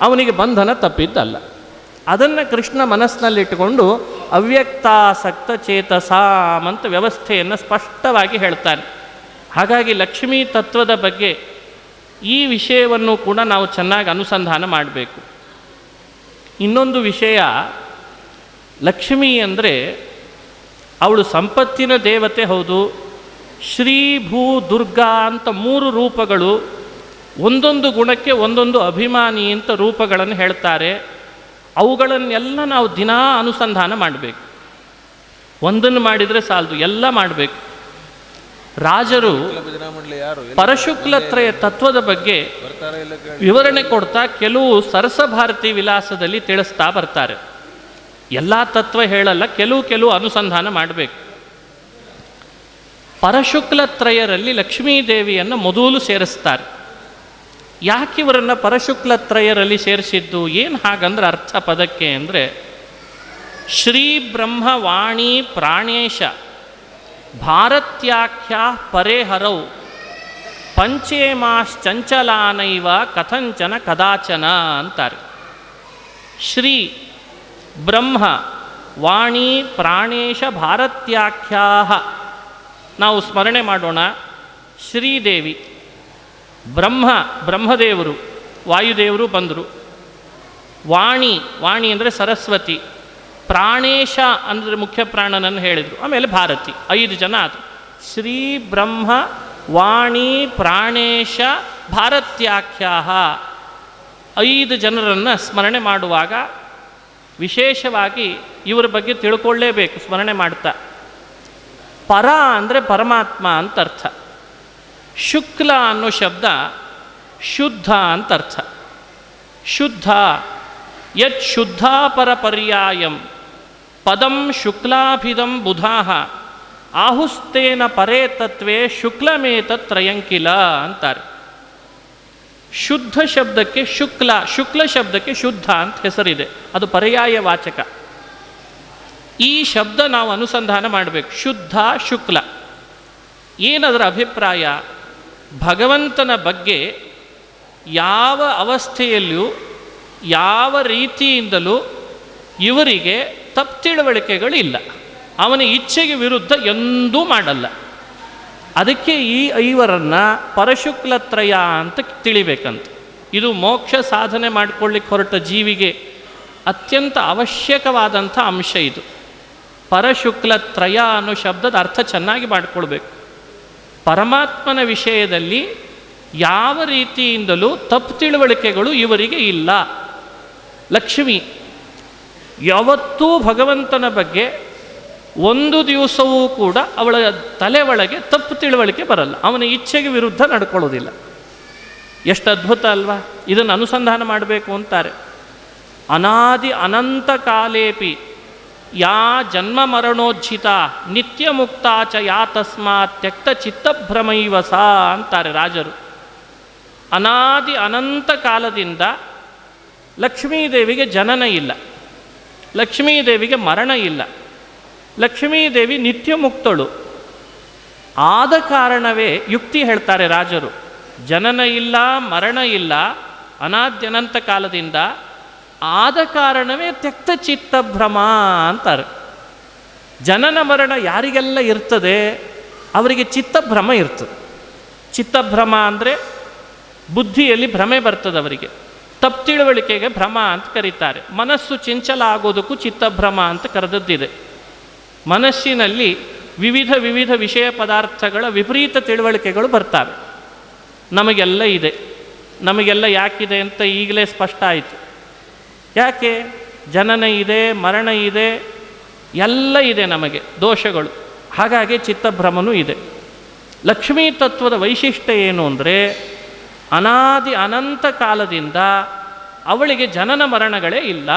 ಅವನಿಗೆ ಬಂಧನ ತಪ್ಪಿದ್ದಲ್ಲ. ಅದನ್ನು ಕೃಷ್ಣ ಮನಸ್ಸಿನಲ್ಲಿಟ್ಟುಕೊಂಡು ಅವ್ಯಕ್ತಾಸಕ್ತ ಚೇತಸಾಂ ಅಂತ ವ್ಯವಸ್ಥೆಯನ್ನು ಸ್ಪಷ್ಟವಾಗಿ ಹೇಳ್ತಾನೆ. ಹಾಗಾಗಿ ಲಕ್ಷ್ಮೀ ತತ್ವದ ಬಗ್ಗೆ ಈ ವಿಷಯವನ್ನು ಕೂಡ ನಾವು ಚೆನ್ನಾಗಿ ಅನುಸಂಧಾನ ಮಾಡಬೇಕು. ಇನ್ನೊಂದು ವಿಷಯ, ಲಕ್ಷ್ಮೀ ಅಂದರೆ ಅವಳು ಸಂಪತ್ತಿನ ದೇವತೆ ಹೌದು. ಶ್ರೀ ಭೂ ದುರ್ಗಾ ಅಂತ 3 ರೂಪಗಳು, ಒಂದೊಂದು ಗುಣಕ್ಕೆ ಒಂದೊಂದು ಅಭಿಮಾನಿ ಅಂತ ರೂಪಗಳನ್ನು ಹೇಳ್ತಾರೆ. ಅವುಗಳನ್ನೆಲ್ಲ ನಾವು ದಿನಾ ಅನುಸಂಧಾನ ಮಾಡಬೇಕು. ಒಂದನ್ನು ಮಾಡಿದರೆ ಸಾಲದು, ಎಲ್ಲ ಮಾಡಬೇಕು. ರಾಜರು ಪರಶುಕ್ಲತ್ರಯ ತತ್ವದ ಬಗ್ಗೆ ವಿವರಣೆ ಕೊಡ್ತಾ ಕೆಲವು ಸರಸಭಾರತಿ ವಿಲಾಸದಲ್ಲಿ ತಿಳಿಸ್ತಾ ಬರ್ತಾರೆ. ಎಲ್ಲ ತತ್ವ ಹೇಳಲ್ಲ, ಕೆಲವು ಅನುಸಂಧಾನ ಮಾಡಬೇಕು. ಪರಶುಕ್ಲತ್ರಯರಲ್ಲಿ ಲಕ್ಷ್ಮೀದೇವಿಯನ್ನು ಮೊದಲು ಸೇರಿಸ್ತಾರೆ. ಯಾಕೆ ಇವರನ್ನು ಪರಶುಕ್ಲತ್ರಯರಲ್ಲಿ ಸೇರಿಸಿದ್ದು? ಏನು ಹಾಗಂದ್ರೆ ಅರ್ಥ ಪದಕ್ಕೆ ಅಂದರೆ, ಶ್ರೀ ಬ್ರಹ್ಮ ವಾಣಿ ಪ್ರಾಣೇಶ ಭಾರತ್ಯಾಖ್ಯಾ ಪರೇ ಹರೌ ಪಂಚೇಮಾಶ್ಚಂಚಲಾನೈವ ಕಥಂಚನ ಕದಾಚನ ಅಂತಾರೆ. ಶ್ರೀ ಬ್ರಹ್ಮ ವಾಣಿ ಪ್ರಾಣೇಶ ಭಾರತ್ಯಾಖ್ಯಾ, ನಾವು ಸ್ಮರಣೆ ಮಾಡೋಣ. ಶ್ರೀದೇವಿ, ಬ್ರಹ್ಮದೇವರು, ವಾಯುದೇವರು ಬಂದರು. ವಾಣಿ ಅಂದರೆ ಸರಸ್ವತಿ, ಪ್ರಾಣೇಶ ಅಂದರೆ ಮುಖ್ಯ ಪ್ರಾಣನನ್ನು ಹೇಳಿದರು, ಆಮೇಲೆ ಭಾರತಿ, 5 ಜನ ಆದರು. ಶ್ರೀ ಬ್ರಹ್ಮ ವಾಣಿ ಪ್ರಾಣೇಶ ಭಾರತ್ಯಾಖ್ಯಾ 5 ಜನರನ್ನು ಸ್ಮರಣೆ ಮಾಡುವಾಗ ವಿಶೇಷವಾಗಿ ಇವರ ಬಗ್ಗೆ ತಿಳ್ಕೊಳ್ಳೇಬೇಕು ಸ್ಮರಣೆ ಮಾಡ್ತಾ. ಪರ ಅಂದರೆ ಪರಮಾತ್ಮ ಅಂತ ಅರ್ಥ. ಶುಕ್ಲ ಅನ್ನೋ ಶಬ್ದ ಶುದ್ಧ ಅಂತ ಅರ್ಥ. ಶುದ್ಧ, ಯತ್ ಶುದ್ಧಾಪರ ಪರ್ಯಾಯಂ ಪದಂ ಶುಕ್ಲಾಭಿದಂ ಬುಧಾಃ ಆಹುಸ್ತೇನ ಪರೇ ತತ್ವೇ ಶುಕ್ಲಮೇತತ್ರಯಂಕಿಲ ಅಂತಾರೆ. ಶುದ್ಧ ಶಬ್ದಕ್ಕೆ ಶುಕ್ಲ ಶಬ್ದಕ್ಕೆ ಶುದ್ಧ ಅಂತ ಹೆಸರಿದೆ, ಅದು ಪರ್ಯಾಯ ವಾಚಕ. ಈ ಶಬ್ದ ನಾವು ಅನುಸಂಧಾನ ಮಾಡಬೇಕು. ಶುದ್ಧ, ಶುಕ್ಲ, ಏನದರ ಅಭಿಪ್ರಾಯ? ಭಗವಂತನ ಬಗ್ಗೆ ಯಾವ ಅವಸ್ಥೆಯಲ್ಲಿಯೂ ಯಾವ ರೀತಿಯಿಂದಲೂ ಇವರಿಗೆ ತಪ್ಪು ತಿಳುವಳಿಕೆಗಳಿಲ್ಲ. ಅವನ ಇಚ್ಛೆಗೆ ವಿರುದ್ಧ ಎಂದೂ ಮಾಡಲ್ಲ. ಅದಕ್ಕೆ ಈ ಐವರನ್ನು ಪರಶುಕ್ಲತ್ರಯ ಅಂತ ತಿಳಿಬೇಕಂತ. ಇದು ಮೋಕ್ಷ ಸಾಧನೆ ಮಾಡಿಕೊಳ್ಳಿಕ್ಕೆ ಹೊರಟ ಜೀವಿಗೆ ಅತ್ಯಂತ ಅವಶ್ಯಕವಾದಂಥ ಅಂಶ ಇದು. ಪರಶುಕ್ಲತ್ರಯ ಅನ್ನೋ ಶಬ್ದದ ಅರ್ಥ ಚೆನ್ನಾಗಿ ಮಾಡಿಕೊಳ್ಬೇಕು. ಪರಮಾತ್ಮನ ವಿಷಯದಲ್ಲಿ ಯಾವ ರೀತಿಯಿಂದಲೂ ತಪ್ಪು ತಿಳುವಳಿಕೆಗಳು ಇವರಿಗೆ ಇಲ್ಲ. ಲಕ್ಷ್ಮಿ ಯಾವತ್ತೂ ಭಗವಂತನ ಬಗ್ಗೆ ಒಂದು ದಿವಸವೂ ಕೂಡ ಅವಳ ತಲೆ ಒಳಗೆ ತಪ್ಪು ತಿಳುವಳಿಕೆ ಬರಲ್ಲ. ಅವನ ಇಚ್ಛೆಗೆ ವಿರುದ್ಧ ನಡ್ಕೊಳ್ಳೋದಿಲ್ಲ. ಎಷ್ಟು ಅದ್ಭುತ ಅಲ್ವಾ? ಇದನ್ನು ಅನುಸಂಧಾನ ಮಾಡಬೇಕು ಅಂತಾರೆ. ಅನಾದಿ ಅನಂತ ಕಾಲೇಪಿ ಯಾ ಜನ್ಮ ಮರಣೋಜ್ಜಿತ ನಿತ್ಯ ಮುಕ್ತಾಚ ಯಾ ತಸ್ಮಾತ್ ತ್ಯಕ್ತ ಚಿತ್ತಭ್ರಮೈವ ಸಾ ಅಂತಾರೆ ರಾಜರು. ಅನಾದಿ ಅನಂತ ಕಾಲದಿಂದ ಲಕ್ಷ್ಮೀದೇವಿಗೆ ಜನನ ಇಲ್ಲ, ಲಕ್ಷ್ಮೀದೇವಿಗೆ ಮರಣ ಇಲ್ಲ, ಲಕ್ಷ್ಮೀದೇವಿ ನಿತ್ಯ ಮುಕ್ತಳು. ಆದ ಕಾರಣವೇ ಯುಕ್ತಿ ಹೇಳ್ತಾರೆ ರಾಜರು, ಜನನ ಇಲ್ಲ, ಮರಣ ಇಲ್ಲ ಅನಾದ್ಯನಂತ ಕಾಲದಿಂದ, ಆದ ಕಾರಣವೇ ತ್ಯಕ್ತ ಚಿತ್ತಭ್ರಮ ಅಂತಾರೆ. ಜನನ ಮರಣ ಯಾರಿಗೆಲ್ಲ ಇರ್ತದೆ ಅವರಿಗೆ ಚಿತ್ತಭ್ರಮ ಇರ್ತದೆ. ಚಿತ್ತಭ್ರಮ ಅಂದರೆ ಬುದ್ಧಿಯಲ್ಲಿ ಭ್ರಮೆ ಬರ್ತದೆ ಅವರಿಗೆ, ತಪ್ಪು ತಿಳುವಳಿಕೆಗೆ ಭ್ರಮ ಅಂತ ಕರೀತಾರೆ. ಮನಸ್ಸು ಚಂಚಲ ಆಗೋದಕ್ಕೂ ಚಿತ್ತಭ್ರಮ ಅಂತ ಕರೆದದ್ದಿದೆ. ಮನಸ್ಸಿನಲ್ಲಿ ವಿವಿಧ ವಿವಿಧ ವಿಷಯ ಪದಾರ್ಥಗಳ ವಿಪರೀತ ತಿಳುವಳಿಕೆಗಳು ಬರ್ತವೆ. ನಮಗೆಲ್ಲ ಇದೆ. ನಮಗೆಲ್ಲ ಯಾಕಿದೆ ಅಂತ ಈಗಲೇ ಸ್ಪಷ್ಟ ಆಯಿತು. ಯಾಕೆ? ಜನನ ಇದೆ, ಮರಣ ಇದೆ, ಎಲ್ಲ ಇದೆ ನಮಗೆ ದೋಷಗಳು. ಹಾಗಾಗಿ ಚಿತ್ತಭ್ರಮನೂ ಇದೆ. ಲಕ್ಷ್ಮೀ ತತ್ವದ ವೈಶಿಷ್ಟ್ಯ ಏನು ಅಂದರೆ ಅನಾದಿ ಅನಂತ ಕಾಲದಿಂದ ಅವಳಿಗೆ ಜನನ ಮರಣಗಳೇ ಇಲ್ಲ.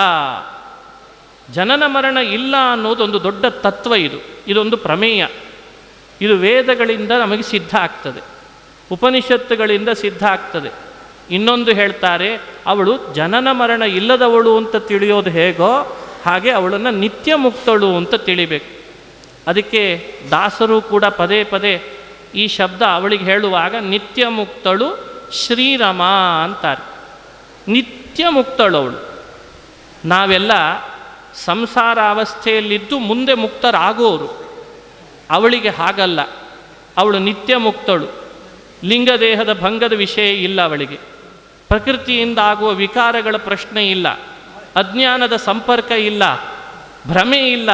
ಜನನ ಮರಣ ಇಲ್ಲ ಅನ್ನೋದೊಂದು ದೊಡ್ಡ ತತ್ವ. ಇದೊಂದು ಪ್ರಮೇಯ. ಇದು ವೇದಗಳಿಂದ ನಮಗೆ ಸಿದ್ಧ ಆಗ್ತದೆ, ಉಪನಿಷತ್ತುಗಳಿಂದ ಸಿದ್ಧ ಆಗ್ತದೆ. ಇನ್ನೊಂದು ಹೇಳ್ತಾರೆ, ಅವಳು ಜನನ ಮರಣ ಇಲ್ಲದವಳು ಅಂತ ತಿಳಿಯೋದು ಹೇಗೋ ಹಾಗೆ ಅವಳನ್ನು ನಿತ್ಯ ಮುಕ್ತಳು ಅಂತ ತಿಳಿಬೇಕು. ಅದಕ್ಕೆ ದಾಸರು ಕೂಡ ಪದೇ ಪದೇ ಈ ಶಬ್ದ ಅವಳಿಗೆ ಹೇಳುವಾಗ ನಿತ್ಯ ಮುಕ್ತಳು ಶ್ರೀರಮ ಅಂತಾರೆ. ನಿತ್ಯ ಮುಕ್ತಳು ಅವಳು. ನಾವೆಲ್ಲ ಸಂಸಾರ ಅವಸ್ಥೆಯಲ್ಲಿದ್ದು ಮುಂದೆ ಮುಕ್ತರಾಗೋರು. ಅವಳಿಗೆ ಹಾಗಲ್ಲ. ಅವಳು ನಿತ್ಯ ಮುಕ್ತಳು. ಲಿಂಗದೇಹದ ಭಂಗದ ವಿಷಯ ಇಲ್ಲ ಅವಳಿಗೆ. ಪ್ರಕೃತಿಯಿಂದ ಆಗುವ ವಿಕಾರಗಳ ಪ್ರಶ್ನೆ ಇಲ್ಲ, ಅಜ್ಞಾನದ ಸಂಪರ್ಕ ಇಲ್ಲ, ಭ್ರಮೆ ಇಲ್ಲ.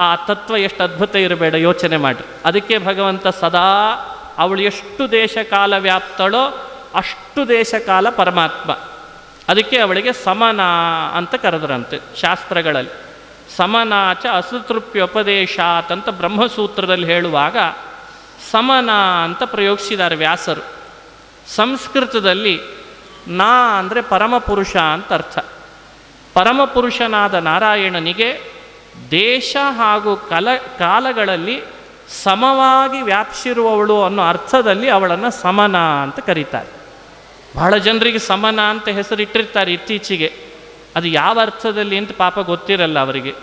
ಆ ತತ್ವ ಎಷ್ಟು ಅದ್ಭುತ ಇರಬೇಡ, ಯೋಚನೆ ಮಾಡಿ. ಅದಕ್ಕೆ ಭಗವಂತ ಸದಾ ಅವಳು ಎಷ್ಟು ದೇಶಕಾಲ ವ್ಯಾಪ್ತಳೋ ಅಷ್ಟು ದೇಶಕಾಲ ಪರಮಾತ್ಮ. ಅದಕ್ಕೆ ಅವಳಿಗೆ ಸಮನ ಅಂತ ಕರೆದ್ರಂತೆ ಶಾಸ್ತ್ರಗಳಲ್ಲಿ. ಸಮನಾಚ ಅಸೃತೃಪ್ಯೋಪದೇಶಾತ್ ಅಂತ ಬ್ರಹ್ಮಸೂತ್ರದಲ್ಲಿ ಹೇಳುವಾಗ ಸಮನ ಅಂತ ಪ್ರಯೋಗಿಸಿದ್ದಾರೆ ವ್ಯಾಸರು. ಸಂಸ್ಕೃತದಲ್ಲಿ ನಾ ಅಂದರೆ ಪರಮಪುರುಷ ಅಂತ ಅರ್ಥ. ಪರಮಪುರುಷನಾದ ನಾರಾಯಣನಿಗೆ ದೇಶ ಹಾಗೂ ಕಾಲಗಳಲ್ಲಿ ಸಮವಾಗಿ ವ್ಯಾಪಿಸಿರುವವಳು ಅನ್ನೋ ಅರ್ಥದಲ್ಲಿ ಅವಳನ್ನು ಸಮನ ಅಂತ ಕರೀತಾರೆ. ಬಹಳ ಜನರಿಗೆ ಸಮನ ಅಂತ ಹೆಸರಿಟ್ಟಿರ್ತಾರೆ ಇತ್ತೀಚೆಗೆ. ಅದು ಯಾವ ಅರ್ಥದಲ್ಲಿ ಅಂತ ಪಾಪ ಗೊತ್ತಿರಲ್ಲ ಅವರಿಗೆ.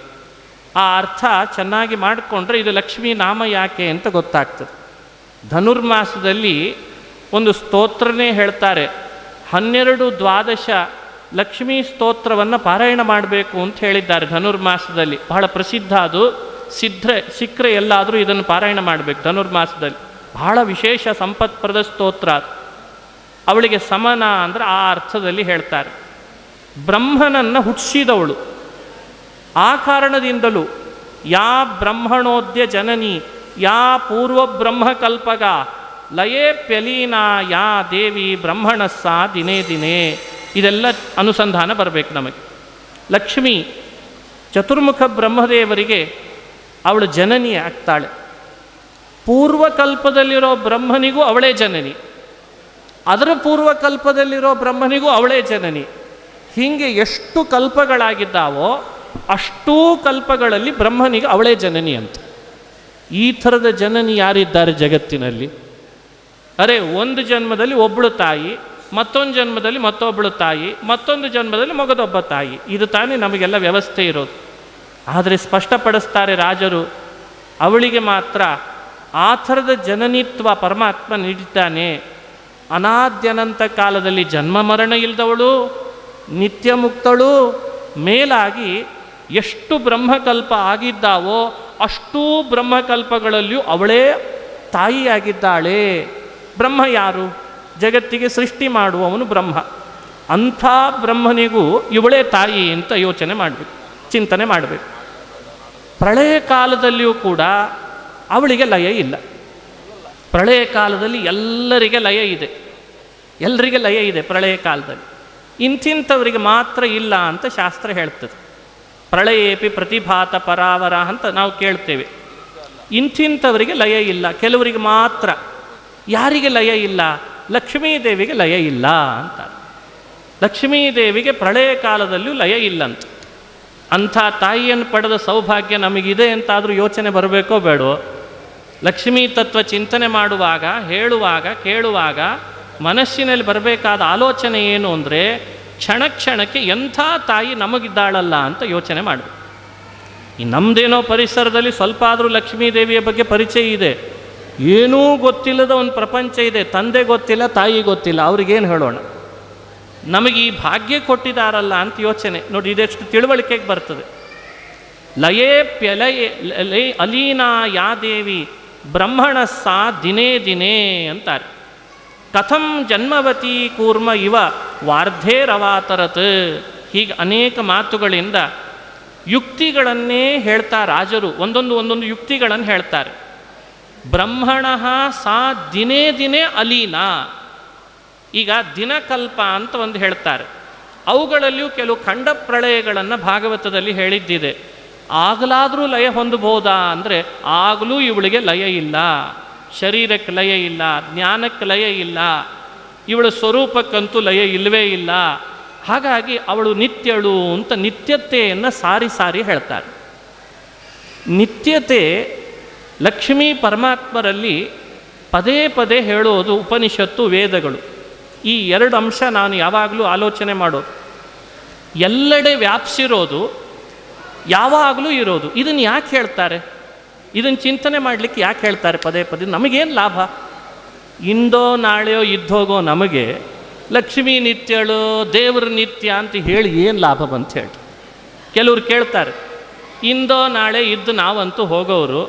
ಆ ಅರ್ಥ ಚೆನ್ನಾಗಿ ಮಾಡಿಕೊಂಡ್ರೆ ಇದು ಲಕ್ಷ್ಮೀ ನಾಮ ಯಾಕೆ ಅಂತ ಗೊತ್ತಾಗ್ತದೆ. ಧನುರ್ಮಾಸದಲ್ಲಿ ಒಂದು ಸ್ತೋತ್ರನೇ ಹೇಳ್ತಾರೆ. 12-12 ಲಕ್ಷ್ಮೀ ಸ್ತೋತ್ರವನ್ನು ಪಾರಾಯಣ ಮಾಡಬೇಕು ಅಂತ ಹೇಳಿದ್ದಾರೆ ಧನುರ್ಮಾಸದಲ್ಲಿ. ಬಹಳ ಪ್ರಸಿದ್ಧ ಅದು. ಸಿಕ್ಕರೆ ಎಲ್ಲಾದರೂ ಇದನ್ನು ಪಾರಾಯಣ ಮಾಡಬೇಕು ಧನುರ್ಮಾಸದಲ್ಲಿ. ಬಹಳ ವಿಶೇಷ ಸಂಪತ್ಪ್ರದ ಸ್ತೋತ್ರ. ಅವಳಿಗೆ ಸಮನ ಅಂದರೆ ಆ ಅರ್ಥದಲ್ಲಿ ಹೇಳ್ತಾರೆ. ಬ್ರಹ್ಮನನ್ನು ಹುಟ್ಟಿಸಿದವಳು. ಆ ಕಾರಣದಿಂದಲೂ ಯಾ ಬ್ರಹ್ಮಣೋದ್ಯ ಜನನಿ ಯಾ ಪೂರ್ವ ಬ್ರಹ್ಮಕಲ್ಪಗ ಲಯೇಪ್ಯಲೀನಾ ಯಾ ದೇವಿ ಬ್ರಹ್ಮಣಸ್ಸ ದಿನೇ ದಿನೇ. ಇದೆಲ್ಲ ಅನುಸಂಧಾನ ಬರಬೇಕು ನಮಗೆ. ಲಕ್ಷ್ಮಿ ಚತುರ್ಮುಖ ಬ್ರಹ್ಮದೇವರಿಗೆ ಅವಳು ಜನನಿ ಆಗ್ತಾಳೆ. ಪೂರ್ವಕಲ್ಪದಲ್ಲಿರೋ ಬ್ರಹ್ಮನಿಗೂ ಅವಳೇ ಜನನಿ, ಅದರ ಪೂರ್ವಕಲ್ಪದಲ್ಲಿರೋ ಬ್ರಹ್ಮನಿಗೂ ಅವಳೇ ಜನನಿ. ಹೀಗೆ ಎಷ್ಟು ಕಲ್ಪಗಳಾಗಿದ್ದಾವೋ ಅಷ್ಟೂ ಕಲ್ಪಗಳಲ್ಲಿ ಬ್ರಹ್ಮನಿಗೆ ಅವಳೇ ಜನನಿ ಅಂತ. ಈ ಥರದ ಜನನಿ ಯಾರಿದ್ದಾರೆ ಜಗತ್ತಿನಲ್ಲಿ? ಅರೆ, ಒಂದು ಜನ್ಮದಲ್ಲಿ ಒಬ್ಬಳು ತಾಯಿ, ಮತ್ತೊಂದು ಜನ್ಮದಲ್ಲಿ ಮತ್ತೊಬ್ಬಳು ತಾಯಿ, ಮತ್ತೊಂದು ಜನ್ಮದಲ್ಲಿ ಮಗದೊಬ್ಬ ತಾಯಿ. ಇದು ತಾನೇ ನಮಗೆಲ್ಲ ವ್ಯವಸ್ಥೆ ಇರೋದು. ಆದರೆ ಸ್ಪಷ್ಟಪಡಿಸ್ತಾರೆ ರಾಜರು, ಅವಳಿಗೆ ಮಾತ್ರ ಆ ಥರದ ಜನನಿತ್ವ ಪರಮಾತ್ಮ ನೀಡಿದ್ದಾನೆ. ಅನಾದ್ಯನಂತ ಕಾಲದಲ್ಲಿ ಜನ್ಮ ಮರಣ ಇಲ್ಲದವಳು, ನಿತ್ಯ ಮುಕ್ತಳು. ಮೇಲಾಗಿ ಎಷ್ಟು ಬ್ರಹ್ಮಕಲ್ಪ ಆಗಿದ್ದಾವೋ ಅಷ್ಟೂ ಬ್ರಹ್ಮಕಲ್ಪಗಳಲ್ಲಿಯೂ ಅವಳೇ ತಾಯಿಯಾಗಿದ್ದಾಳೆ. ಬ್ರಹ್ಮ ಯಾರು? ಜಗತ್ತಿಗೆ ಸೃಷ್ಟಿ ಮಾಡುವವನು ಬ್ರಹ್ಮ. ಅಂಥ ಬ್ರಹ್ಮನಿಗೂ ಇವಳೇ ತಾಯಿ ಅಂತ ಯೋಚನೆ ಮಾಡಬೇಕು, ಚಿಂತನೆ ಮಾಡಬೇಕು. ಪ್ರಳಯ ಕಾಲದಲ್ಲಿಯೂ ಕೂಡ ಅವಳಿಗೆ ಲಯ ಇಲ್ಲ. ಪ್ರಳಯ ಕಾಲದಲ್ಲಿ ಎಲ್ಲರಿಗೆ ಲಯ ಇದೆ, ಎಲ್ಲರಿಗೆ ಲಯ ಇದೆ ಪ್ರಳಯ ಕಾಲದಲ್ಲಿ. ಇಂಥವರಿಗೆ ಮಾತ್ರ ಇಲ್ಲ ಅಂತ ಶಾಸ್ತ್ರ ಹೇಳ್ತದೆ. ಪ್ರಳಯೇಪಿ ಪ್ರತಿಭಾತ ಪರಾವರ ಅಂತ ನಾವು ಕೇಳ್ತೇವೆ. ಇಂಥವರಿಗೆ ಲಯ ಇಲ್ಲ, ಕೆಲವರಿಗೆ ಮಾತ್ರ. ಯಾರಿಗೆ ಲಯ ಇಲ್ಲ? ಲಕ್ಷ್ಮೀದೇವಿಗೆ ಲಯ ಇಲ್ಲ ಅಂತ. ಲಕ್ಷ್ಮೀದೇವಿಗೆ ಪ್ರಳಯ ಕಾಲದಲ್ಲೂ ಲಯ ಇಲ್ಲಂತ. ಅಂಥ ತಾಯಿಯನ್ನು ಪಡೆದ ಸೌಭಾಗ್ಯ ನಮಗಿದೆ ಅಂತಾದರೂ ಯೋಚನೆ ಬರಬೇಕೋ ಬೇಡೋ? ಲಕ್ಷ್ಮೀ ತತ್ವ ಚಿಂತನೆ ಮಾಡುವಾಗ, ಹೇಳುವಾಗ, ಕೇಳುವಾಗ ಮನಸ್ಸಿನಲ್ಲಿ ಬರಬೇಕಾದ ಆಲೋಚನೆ ಏನು ಅಂದರೆ, ಕ್ಷಣ ಕ್ಷಣಕ್ಕೆ ಎಂಥ ತಾಯಿ ನಮಗಿದ್ದಾಳಲ್ಲ ಅಂತ ಯೋಚನೆ ಮಾಡಬೇಕು. ಈ ನಮ್ಮದೇನೋ ಪರಿಸರದಲ್ಲಿ ಸ್ವಲ್ಪ ಆದರೂ ಲಕ್ಷ್ಮೀದೇವಿಯ ಬಗ್ಗೆ ಪರಿಚಯ ಇದೆ, ಏನೂ ಗೊತ್ತಿಲ್ಲದ ಒಂದು ಪ್ರಪಂಚ ಇದೆ. ತಂದೆ ಗೊತ್ತಿಲ್ಲ, ತಾಯಿ ಗೊತ್ತಿಲ್ಲ, ಅವ್ರಿಗೇನು ಹೇಳೋಣ? ನಮಗೆ ಈ ಭಾಗ್ಯ ಕೊಟ್ಟಿದ್ದಾರಲ್ಲ ಅಂತ ಯೋಚನೆ ನೋಡಿ, ಇದೆಷ್ಟು ತಿಳುವಳಿಕೆಗೆ ಬರ್ತದೆ. ಲಯೇ ಪ್ಯಲಯೇ ಅಲೀನಾ ಯಾ ದೇವಿ ಬ್ರಹ್ಮಣ ಸಾ ದಿನೇ ದಿನೇ ಅಂತಾರೆ. ಕಥಂ ಜನ್ಮವತಿ ಕೂರ್ಮ ಇವ ವಾರ್ಧೇರವಾತರತ್. ಹೀಗೆ ಅನೇಕ ಮಾತುಗಳಿಂದ ಯುಕ್ತಿಗಳನ್ನೇ ಹೇಳ್ತಾ ರಾಜರು ಒಂದೊಂದು ಯುಕ್ತಿಗಳನ್ನು ಹೇಳ್ತಾರೆ. ಬ್ರಹ್ಮಣ ಸಾ ದಿನೇ ದಿನೇ ಅಲೀನಾ. ಈಗ ದಿನಕಲ್ಪ ಅಂತ ಒಂದು ಹೇಳ್ತಾರೆ. ಅವುಗಳಲ್ಲಿಯೂ ಕೆಲವು ಖಂಡ ಪ್ರಳಯಗಳನ್ನು ಭಾಗವತದಲ್ಲಿ ಹೇಳಿದ್ದಿದೆ. ಆಗಲಾದರೂ ಲಯ ಹೊಂದಬಹುದಾ ಅಂದರೆ, ಆಗಲೂ ಇವಳಿಗೆ ಲಯ ಇಲ್ಲ. ಶರೀರಕ್ಕೆ ಲಯ ಇಲ್ಲ, ಜ್ಞಾನಕ್ಕೆ ಲಯ ಇಲ್ಲ, ಇವಳ ಸ್ವರೂಪಕ್ಕಂತೂ ಲಯ ಇಲ್ಲವೇ ಇಲ್ಲ. ಹಾಗಾಗಿ ಅವಳು ನಿತ್ಯಳು ಅಂತ ನಿತ್ಯತೆಯನ್ನು ಸಾರಿ ಸಾರಿ ಹೇಳ್ತಾರೆ. ನಿತ್ಯತೆ ಲಕ್ಷ್ಮೀ ಪರಮಾತ್ಮರಲ್ಲಿ ಪದೇ ಪದೇ ಹೇಳೋದು ಉಪನಿಷತ್ತು, ವೇದಗಳು. ಈ ಎರಡು ಅಂಶ ನಾನು ಯಾವಾಗಲೂ ಆಲೋಚನೆ ಮಾಡೋದು. ಎಲ್ಲೆಡೆ ವ್ಯಾಪಿಸಿರೋದು, ಯಾವಾಗಲೂ ಇರೋದು. ಇದನ್ನು ಯಾಕೆ ಹೇಳ್ತಾರೆ? ಇದನ್ನು ಚಿಂತನೆ ಮಾಡಲಿಕ್ಕೆ ಯಾಕೆ ಹೇಳ್ತಾರೆ ಪದೇ ಪದೇ? ನಮಗೇನು ಲಾಭ? ಇಂದೋ ನಾಳೆಯೋ ಇದ್ದೋಗೋ ನಮಗೆ ಲಕ್ಷ್ಮೀ ನಿತ್ಯಳು, ದೇವರು ನಿತ್ಯ ಅಂತ ಹೇಳಿ ಏನು ಲಾಭ ಬಂತ ಹೇಳಿ. ಕೆಲವ್ರು ಕೇಳ್ತಾರೆ, ಇಂದೋ ನಾಳೆ ಇದ್ದು ನಾವಂತೂ ಹೋಗೋರು,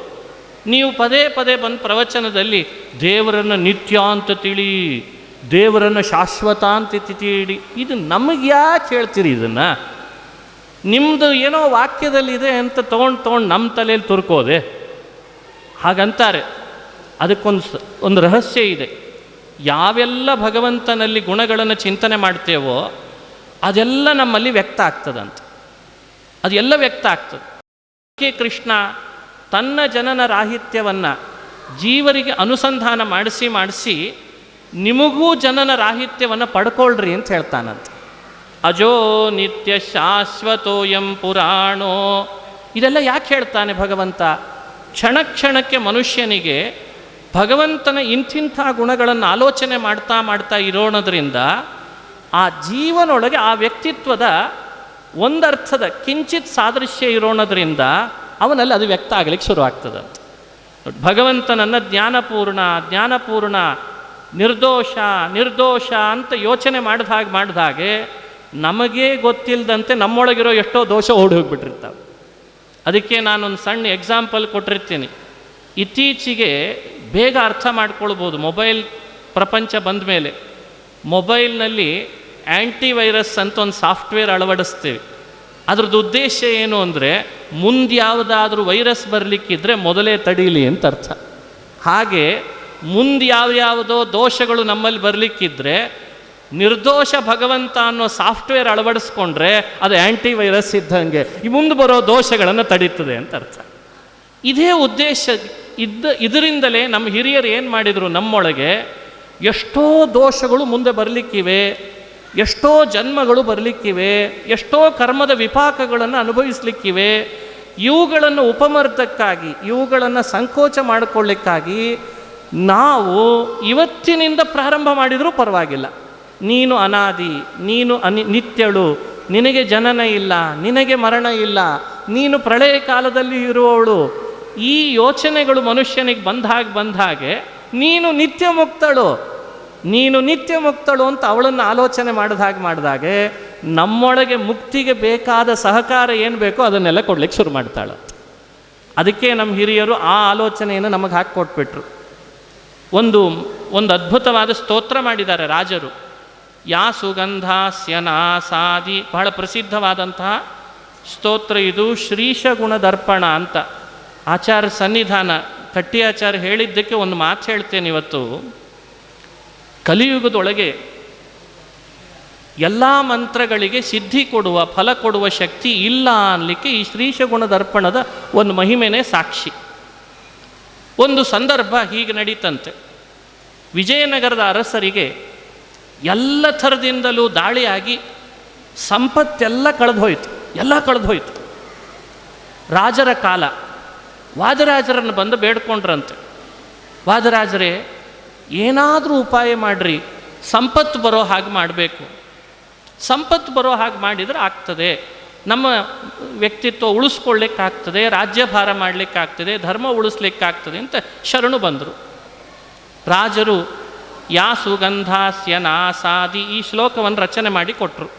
ನೀವು ಪದೇ ಪದೇ ಬಂದು ಪ್ರವಚನದಲ್ಲಿ ದೇವರನ್ನು ನಿತ್ಯ ಅಂತ ತಿಳಿ, ದೇವರನ್ನು ಶಾಶ್ವತ ಅಂತ ತಿಳಿ, ಇದು ನಮಗೆ ಯಾಕೆ ಹೇಳ್ತೀರಿ? ಇದನ್ನು ನಿಮ್ಮದು ಏನೋ ವಾಕ್ಯದಲ್ಲಿದೆ ಅಂತ ತೊಗೊಂಡು ನಮ್ಮ ತಲೆಯಲ್ಲಿ ತುರ್ಕೋದೆ ಹಾಗಂತಾರೆ. ಅದಕ್ಕೊಂದು ರಹಸ್ಯ ಇದೆ. ಯಾವೆಲ್ಲ ಭಗವಂತನಲ್ಲಿ ಗುಣಗಳನ್ನು ಚಿಂತನೆ ಮಾಡ್ತೇವೋ ಅದೆಲ್ಲ ನಮ್ಮಲ್ಲಿ ವ್ಯಕ್ತ ಆಗ್ತದಂತ. ಅದೆಲ್ಲ ವ್ಯಕ್ತ ಆಗ್ತದೆ. ಕೃಷ್ಣ ತನ್ನ ಜನನ ರಾಹಿತ್ಯವನ್ನು ಜೀವರಿಗೆ ಅನುಸಂಧಾನ ಮಾಡಿಸಿ ನಿಮಗೂ ಜನನ ರಾಹಿತ್ಯವನ್ನು ಪಡ್ಕೊಳ್ರಿ ಅಂತ ಹೇಳ್ತಾನಂತ. ಅಜೋ ನಿತ್ಯ ಶಾಶ್ವತೋಯಂ ಪುರಾಣೋ. ಇದೆಲ್ಲ ಯಾಕೆ ಹೇಳ್ತಾನೆ ಭಗವಂತ? ಕ್ಷಣ ಕ್ಷಣಕ್ಕೆ ಮನುಷ್ಯನಿಗೆ ಭಗವಂತನ ಇಂಥಿಂಥ ಗುಣಗಳನ್ನು ಆಲೋಚನೆ ಮಾಡ್ತಾ ಇರೋಣದ್ರಿಂದ ಆ ಜೀವನೊಳಗೆ ಆ ವ್ಯಕ್ತಿತ್ವದ ಒಂದರ್ಥದ ಕಿಂಚಿತ್ ಸಾದೃಶ್ಯ ಇರೋಣದ್ರಿಂದ ಅವನಲ್ಲಿ ಅದು ವ್ಯಕ್ತ ಆಗಲಿಕ್ಕೆ ಶುರುವಾಗ್ತದೆ. ಭಗವಂತನನ್ನು ಜ್ಞಾನಪೂರ್ಣ ನಿರ್ದೋಷ ಅಂತ ಯೋಚನೆ ಮಾಡಿದಾಗೆ ನಮಗೇ ಗೊತ್ತಿಲ್ಲದಂತೆ ನಮ್ಮೊಳಗಿರೋ ಎಷ್ಟೋ ದೋಷ ಓಡಿ ಹೋಗಿಬಿಟ್ಟಿರ್ತಾವೆ. ಅದಕ್ಕೆ ನಾನೊಂದು ಸಣ್ಣ ಎಕ್ಸಾಂಪಲ್ ಕೊಟ್ಟಿರ್ತೀನಿ. ಇತ್ತೀಚೆಗೆ ಬೇಗ ಅರ್ಥ ಮಾಡ್ಕೊಳ್ಬೋದು. ಮೊಬೈಲ್ ಪ್ರಪಂಚ ಬಂದ ಮೇಲೆ ಮೊಬೈಲ್ನಲ್ಲಿ ಆ್ಯಂಟಿವೈರಸ್ ಅಂತ ಒಂದು ಸಾಫ್ಟ್ವೇರ್ ಅಳವಡಿಸ್ತೇವೆ. ಅದ್ರದ್ದು ಉದ್ದೇಶ ಏನು ಅಂದರೆ, ಮುಂದೆ ಯಾವುದಾದ್ರೂ ವೈರಸ್ ಬರಲಿಕ್ಕಿದ್ರೆ ಮೊದಲೇ ತಡೀಲಿ ಅಂತ ಅರ್ಥ. ಹಾಗೆ ಮುಂದೆ ಯಾವ್ಯಾವುದೋ ದೋಷಗಳು ನಮ್ಮಲ್ಲಿ ಬರಲಿಕ್ಕಿದ್ರೆ ನಿರ್ದೋಷ ಭಗವಂತ ಅನ್ನೋ ಸಾಫ್ಟ್ವೇರ್ ಅಳವಡಿಸ್ಕೊಂಡ್ರೆ ಅದು ಆ್ಯಂಟಿವೈರಸ್ ಇದ್ದಂಗೆ ಈ ಮುಂದೆ ಬರೋ ದೋಷಗಳನ್ನು ತಡೀತದೆ ಅಂತ ಅರ್ಥ. ಇದೇ ಉದ್ದೇಶ ಇದರಿಂದಲೇ ನಮ್ಮ ಹಿರಿಯರು ಏನು ಮಾಡಿದರು, ನಮ್ಮೊಳಗೆ ಎಷ್ಟೋ ದೋಷಗಳು ಮುಂದೆ ಬರಲಿಕ್ಕಿವೆ, ಎಷ್ಟೋ ಜನ್ಮಗಳು ಬರಲಿಕ್ಕಿವೆ, ಎಷ್ಟೋ ಕರ್ಮದ ವಿಪಾಕಗಳನ್ನು ಅನುಭವಿಸಲಿಕ್ಕಿವೆ. ಇವುಗಳನ್ನು ಉಪಮರ್ದಕ್ಕಾಗಿ, ಇವುಗಳನ್ನು ಸಂಕೋಚ ಮಾಡಿಕೊಳ್ಳಿಕ್ಕಾಗಿ ನಾವು ಇವತ್ತಿನಿಂದ ಪ್ರಾರಂಭ ಮಾಡಿದರೂ ಪರವಾಗಿಲ್ಲ. ನೀನು ಅನಾದಿ, ನೀನು ನಿತ್ಯಳು, ನಿನಗೆ ಜನನ ಇಲ್ಲ, ನಿನಗೆ ಮರಣ ಇಲ್ಲ, ನೀನು ಪ್ರಳಯ ಕಾಲದಲ್ಲಿ ಇರುವವಳು. ಈ ಯೋಚನೆಗಳು ಮನುಷ್ಯನಿಗೆ ಬಂದ ಹಾಗೆ ನೀನು ನಿತ್ಯ ಮುಕ್ತಳು ಅಂತ ಅವಳನ್ನು ಆಲೋಚನೆ ಮಾಡಿದಾಗೆ ನಮ್ಮೊಳಗೆ ಮುಕ್ತಿಗೆ ಬೇಕಾದ ಸಹಕಾರ ಏನು ಬೇಕೋ ಅದನ್ನೆಲ್ಲ ಕೊಡ್ಲಿಕ್ಕೆ ಶುರು ಮಾಡ್ತಾಳೆ. ಅದಕ್ಕೆ ನಮ್ಮ ಹಿರಿಯರು ಆ ಆಲೋಚನೆಯನ್ನು ನಮಗೆ ಹಾಕಿಕೊಟ್ಬಿಟ್ರು. ಒಂದು ಅದ್ಭುತವಾದ ಸ್ತೋತ್ರ ಮಾಡಿದ್ದಾರೆ ರಾಜರು. ಯಾ ಸುಗಂಧಾಸ್ಯ ನಾಸಾದಿ, ಬಹಳ ಪ್ರಸಿದ್ಧವಾದಂತಹ ಸ್ತೋತ್ರ ಇದು. ಶ್ರೀಶ ಗುಣದರ್ಪಣ ಅಂತ ಆಚಾರ್ಯ ಸನ್ನಿಧಾನ ಕಟ್ಟಿಯಾಚಾರ್ಯ ಹೇಳಿದ್ದಕ್ಕೆ ಒಂದು ಮಾತು ಹೇಳ್ತೇನೆ ಇವತ್ತು. ಕಲಿಯುಗದೊಳಗೆ ಎಲ್ಲ ಮಂತ್ರಗಳಿಗೆ ಸಿದ್ಧಿ ಕೊಡುವ, ಫಲ ಕೊಡುವ ಶಕ್ತಿ ಇಲ್ಲ ಅನ್ನಲಿಕ್ಕೆ ಈ ಶ್ರೀಶ ಗುಣದರ್ಪಣದ ಒಂದು ಮಹಿಮೆನೇ ಸಾಕ್ಷಿ. ಒಂದು ಸಂದರ್ಭ ಹೀಗೆ ನಡೀತಂತೆ. ವಿಜಯನಗರದ ಅರಸರಿಗೆ ಎಲ್ಲ ಥರದಿಂದಲೂ ದಾಳಿಯಾಗಿ ಸಂಪತ್ತೆಲ್ಲ ಕಳೆದೋಯ್ತು. ರಾಜರ ಕಾಲ. ವಾದರಾಜರನ್ನು ಬಂದು ಬೇಡ್ಕೊಂಡ್ರಂತೆ, ವಾದರಾಜರೇ ಏನಾದರೂ ಉಪಾಯ ಮಾಡಿರಿ, ಸಂಪತ್ತು ಬರೋ ಹಾಗೆ ಮಾಡಬೇಕು. ಸಂಪತ್ತು ಬರೋ ಹಾಗೆ ಮಾಡಿದರೆ ಆಗ್ತದೆ, ನಮ್ಮ ವ್ಯಕ್ತಿತ್ವ ಉಳಿಸ್ಕೊಳ್ಳಿಕ್ಕಾಗ್ತದೆ, ರಾಜ್ಯಭಾರ ಮಾಡಲಿಕ್ಕಾಗ್ತದೆ, ಧರ್ಮ ಉಳಿಸ್ಲಿಕ್ಕಾಗ್ತದೆ ಅಂತ ಶರಣು ಬಂದರು. ರಾಜರು ಯಾ ಸುಗಂಧಾಸ್ಯ ನಾಸಾದಿ ಈ ಶ್ಲೋಕವನ್ನು ರಚನೆ ಮಾಡಿ ಕೊಟ್ಟರು.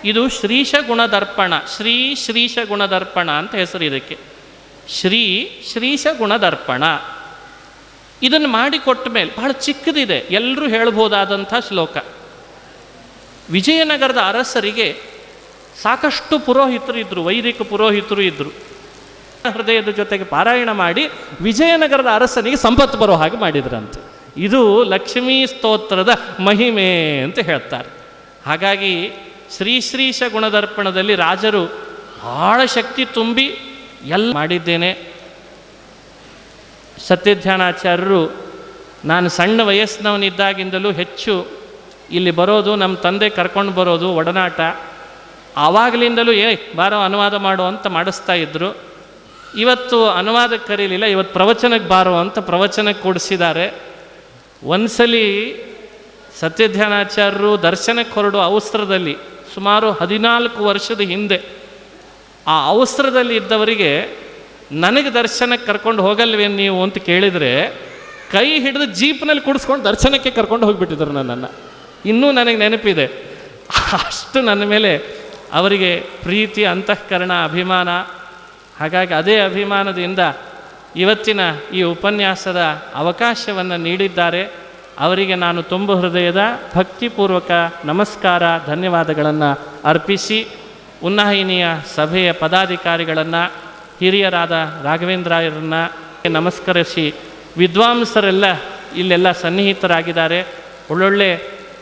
ಇದು ಶ್ರೀಶ ಗುಣದರ್ಪಣ, ಶ್ರೀಶ ಗುಣದರ್ಪಣ ಅಂತ ಹೆಸರು ಇದಕ್ಕೆ. ಶ್ರೀಶ ಗುಣದರ್ಪಣ ಇದನ್ನು ಮಾಡಿಕೊಟ್ಟ ಮೇಲೆ ಬಹಳ ಚಿಕ್ಕದಿದೆ, ಎಲ್ಲರೂ ಹೇಳ್ಬೋದಾದಂಥ ಶ್ಲೋಕ. ವಿಜಯನಗರದ ಅರಸರಿಗೆ ಸಾಕಷ್ಟು ಪುರೋಹಿತರು ಇದ್ದರು, ವೈದಿಕ ಪುರೋಹಿತರು ಇದ್ದರು. ಹೃದಯದ ಜೊತೆಗೆ ಪಾರಾಯಣ ಮಾಡಿ ವಿಜಯನಗರದ ಅರಸನಿಗೆ ಸಂಪತ್ತು ಬರೋ ಹಾಗೆ ಮಾಡಿದ್ರಂತೆ. ಇದು ಲಕ್ಷ್ಮೀ ಸ್ತೋತ್ರದ ಮಹಿಮೆ ಅಂತ ಹೇಳ್ತಾರೆ. ಹಾಗಾಗಿ ಶ್ರೀಶ ಗುಣದರ್ಪಣದಲ್ಲಿ ರಾಜರು ಬಹಳ ಶಕ್ತಿ ತುಂಬಿ ಎಲ್ಲ ಮಾಡಿದ್ದೇನೆ. ಸತ್ಯಧ್ಯಾನಾಚಾರ್ಯರು ನಾನು ಸಣ್ಣ ವಯಸ್ಸಿನವನಿದ್ದಾಗಿಂದಲೂ ಹೆಚ್ಚು ಇಲ್ಲಿ ಬರೋದು, ನಮ್ಮ ತಂದೆ ಕರ್ಕೊಂಡು ಬರೋದು ಒಡನಾಟ. ಆವಾಗಲಿಂದಲೂ ಬಾರೋ ಅನುವಾದ ಮಾಡು ಅಂತ ಮಾಡಿಸ್ತಾ ಇದ್ದರು. ಇವತ್ತು ಅನುವಾದಕ್ಕೆ ಕರೀಲಿಲ್ಲ, ಇವತ್ತು ಪ್ರವಚನಕ್ಕೆ ಬಾರೋ ಅಂತ ಪ್ರವಚನಕ್ಕೆ ಕೊಡಿಸಿದ್ದಾರೆ. ಒಂದ್ಸಲಿ ಸತ್ಯಧ್ಯಾನಾಚಾರ್ಯರು ದರ್ಶನಕ್ಕೆ ಹೊರಡು ಅವಸರದಲ್ಲಿ ಸುಮಾರು 14 ವರ್ಷದ ಹಿಂದೆ ಆ ಅವಸರದಲ್ಲಿ ಇದ್ದವರಿಗೆ ನನಗೆ ದರ್ಶನಕ್ಕೆ ಕರ್ಕೊಂಡು ಹೋಗಲ್ವೇನು ನೀವು ಅಂತ ಕೇಳಿದರೆ ಕೈ ಹಿಡಿದು ಜೀಪ್ನಲ್ಲಿ ಕುಡಿಸ್ಕೊಂಡು ದರ್ಶನಕ್ಕೆ ಕರ್ಕೊಂಡು ಹೋಗಿಬಿಟ್ಟಿದ್ರು ನನ್ನನ್ನು. ಇನ್ನೂ ನನಗೆ ನೆನಪಿದೆ. ಅಷ್ಟು ನನ್ನ ಮೇಲೆ ಅವರಿಗೆ ಪ್ರೀತಿ, ಅಂತಃಕರಣ, ಅಭಿಮಾನ. ಹಾಗಾಗಿ ಅದೇ ಅಭಿಮಾನದಿಂದ ಇವತ್ತಿನ ಈ ಉಪನ್ಯಾಸದ ಅವಕಾಶವನ್ನು ನೀಡಿದ್ದಾರೆ. ಅವರಿಗೆ ನಾನು ತುಂಬ ಹೃದಯದ ಭಕ್ತಿಪೂರ್ವಕ ನಮಸ್ಕಾರ, ಧನ್ಯವಾದಗಳನ್ನು ಅರ್ಪಿಸಿ ಉನ್ನಹಿನಿಯ ಸಭೆಯ ಪದಾಧಿಕಾರಿಗಳನ್ನು, ಹಿರಿಯರಾದ ರಾಘವೇಂದ್ರರನ್ನು ನಮಸ್ಕರಿಸಿ, ವಿದ್ವಾಂಸರೆಲ್ಲ ಇಲ್ಲೆಲ್ಲ ಸನ್ನಿಹಿತರಾಗಿದ್ದಾರೆ. ಒಳ್ಳೊಳ್ಳೆ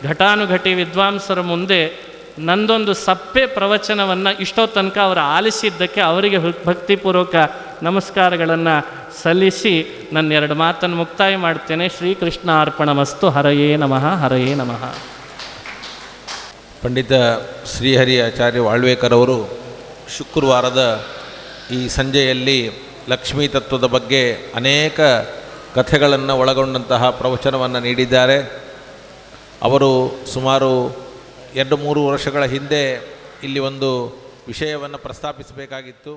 ಘಟಾನುಘಟಿ ವಿದ್ವಾಂಸರ ಮುಂದೆ ನಂದೊಂದು ಸಪ್ಪೆ ಪ್ರವಚನವನ್ನು ಇಷ್ಟೋ ತನಕ ಅವರು ಆಲಿಸಿದ್ದಕ್ಕೆ ಅವರಿಗೆ ಭಕ್ತಿಪೂರ್ವಕ ನಮಸ್ಕಾರಗಳನ್ನು ಸಲ್ಲಿಸಿ ನನ್ನ 2 ಮಾತನ್ನು ಮುಕ್ತಾಯ ಮಾಡ್ತೇನೆ. ಶ್ರೀಕೃಷ್ಣ ಅರ್ಪಣಮಸ್ತು. ಹರಯೇ ನಮಃ, ಹರಯೇ ನಮಃ. ಪಂಡಿತ ಶ್ರೀಹರಿ ಆಚಾರ್ಯ ವಾಳ್ವೇಕರ್ ಅವರು ಶುಕ್ರವಾರದ ಈ ಸಂಜೆಯಲ್ಲಿ ಲಕ್ಷ್ಮೀ ತತ್ವದ ಬಗ್ಗೆ ಅನೇಕ ಕಥೆಗಳನ್ನು ಒಳಗೊಂಡಂತಹ ಪ್ರವಚನವನ್ನು ನೀಡಿದ್ದಾರೆ. ಅವರು ಸುಮಾರು 2-3 ವರ್ಷಗಳ ಹಿಂದೆ ಇಲ್ಲಿ ಒಂದು ವಿಷಯವನ್ನು ಪ್ರಸ್ತಾಪಿಸಬೇಕಾಗಿತ್ತು.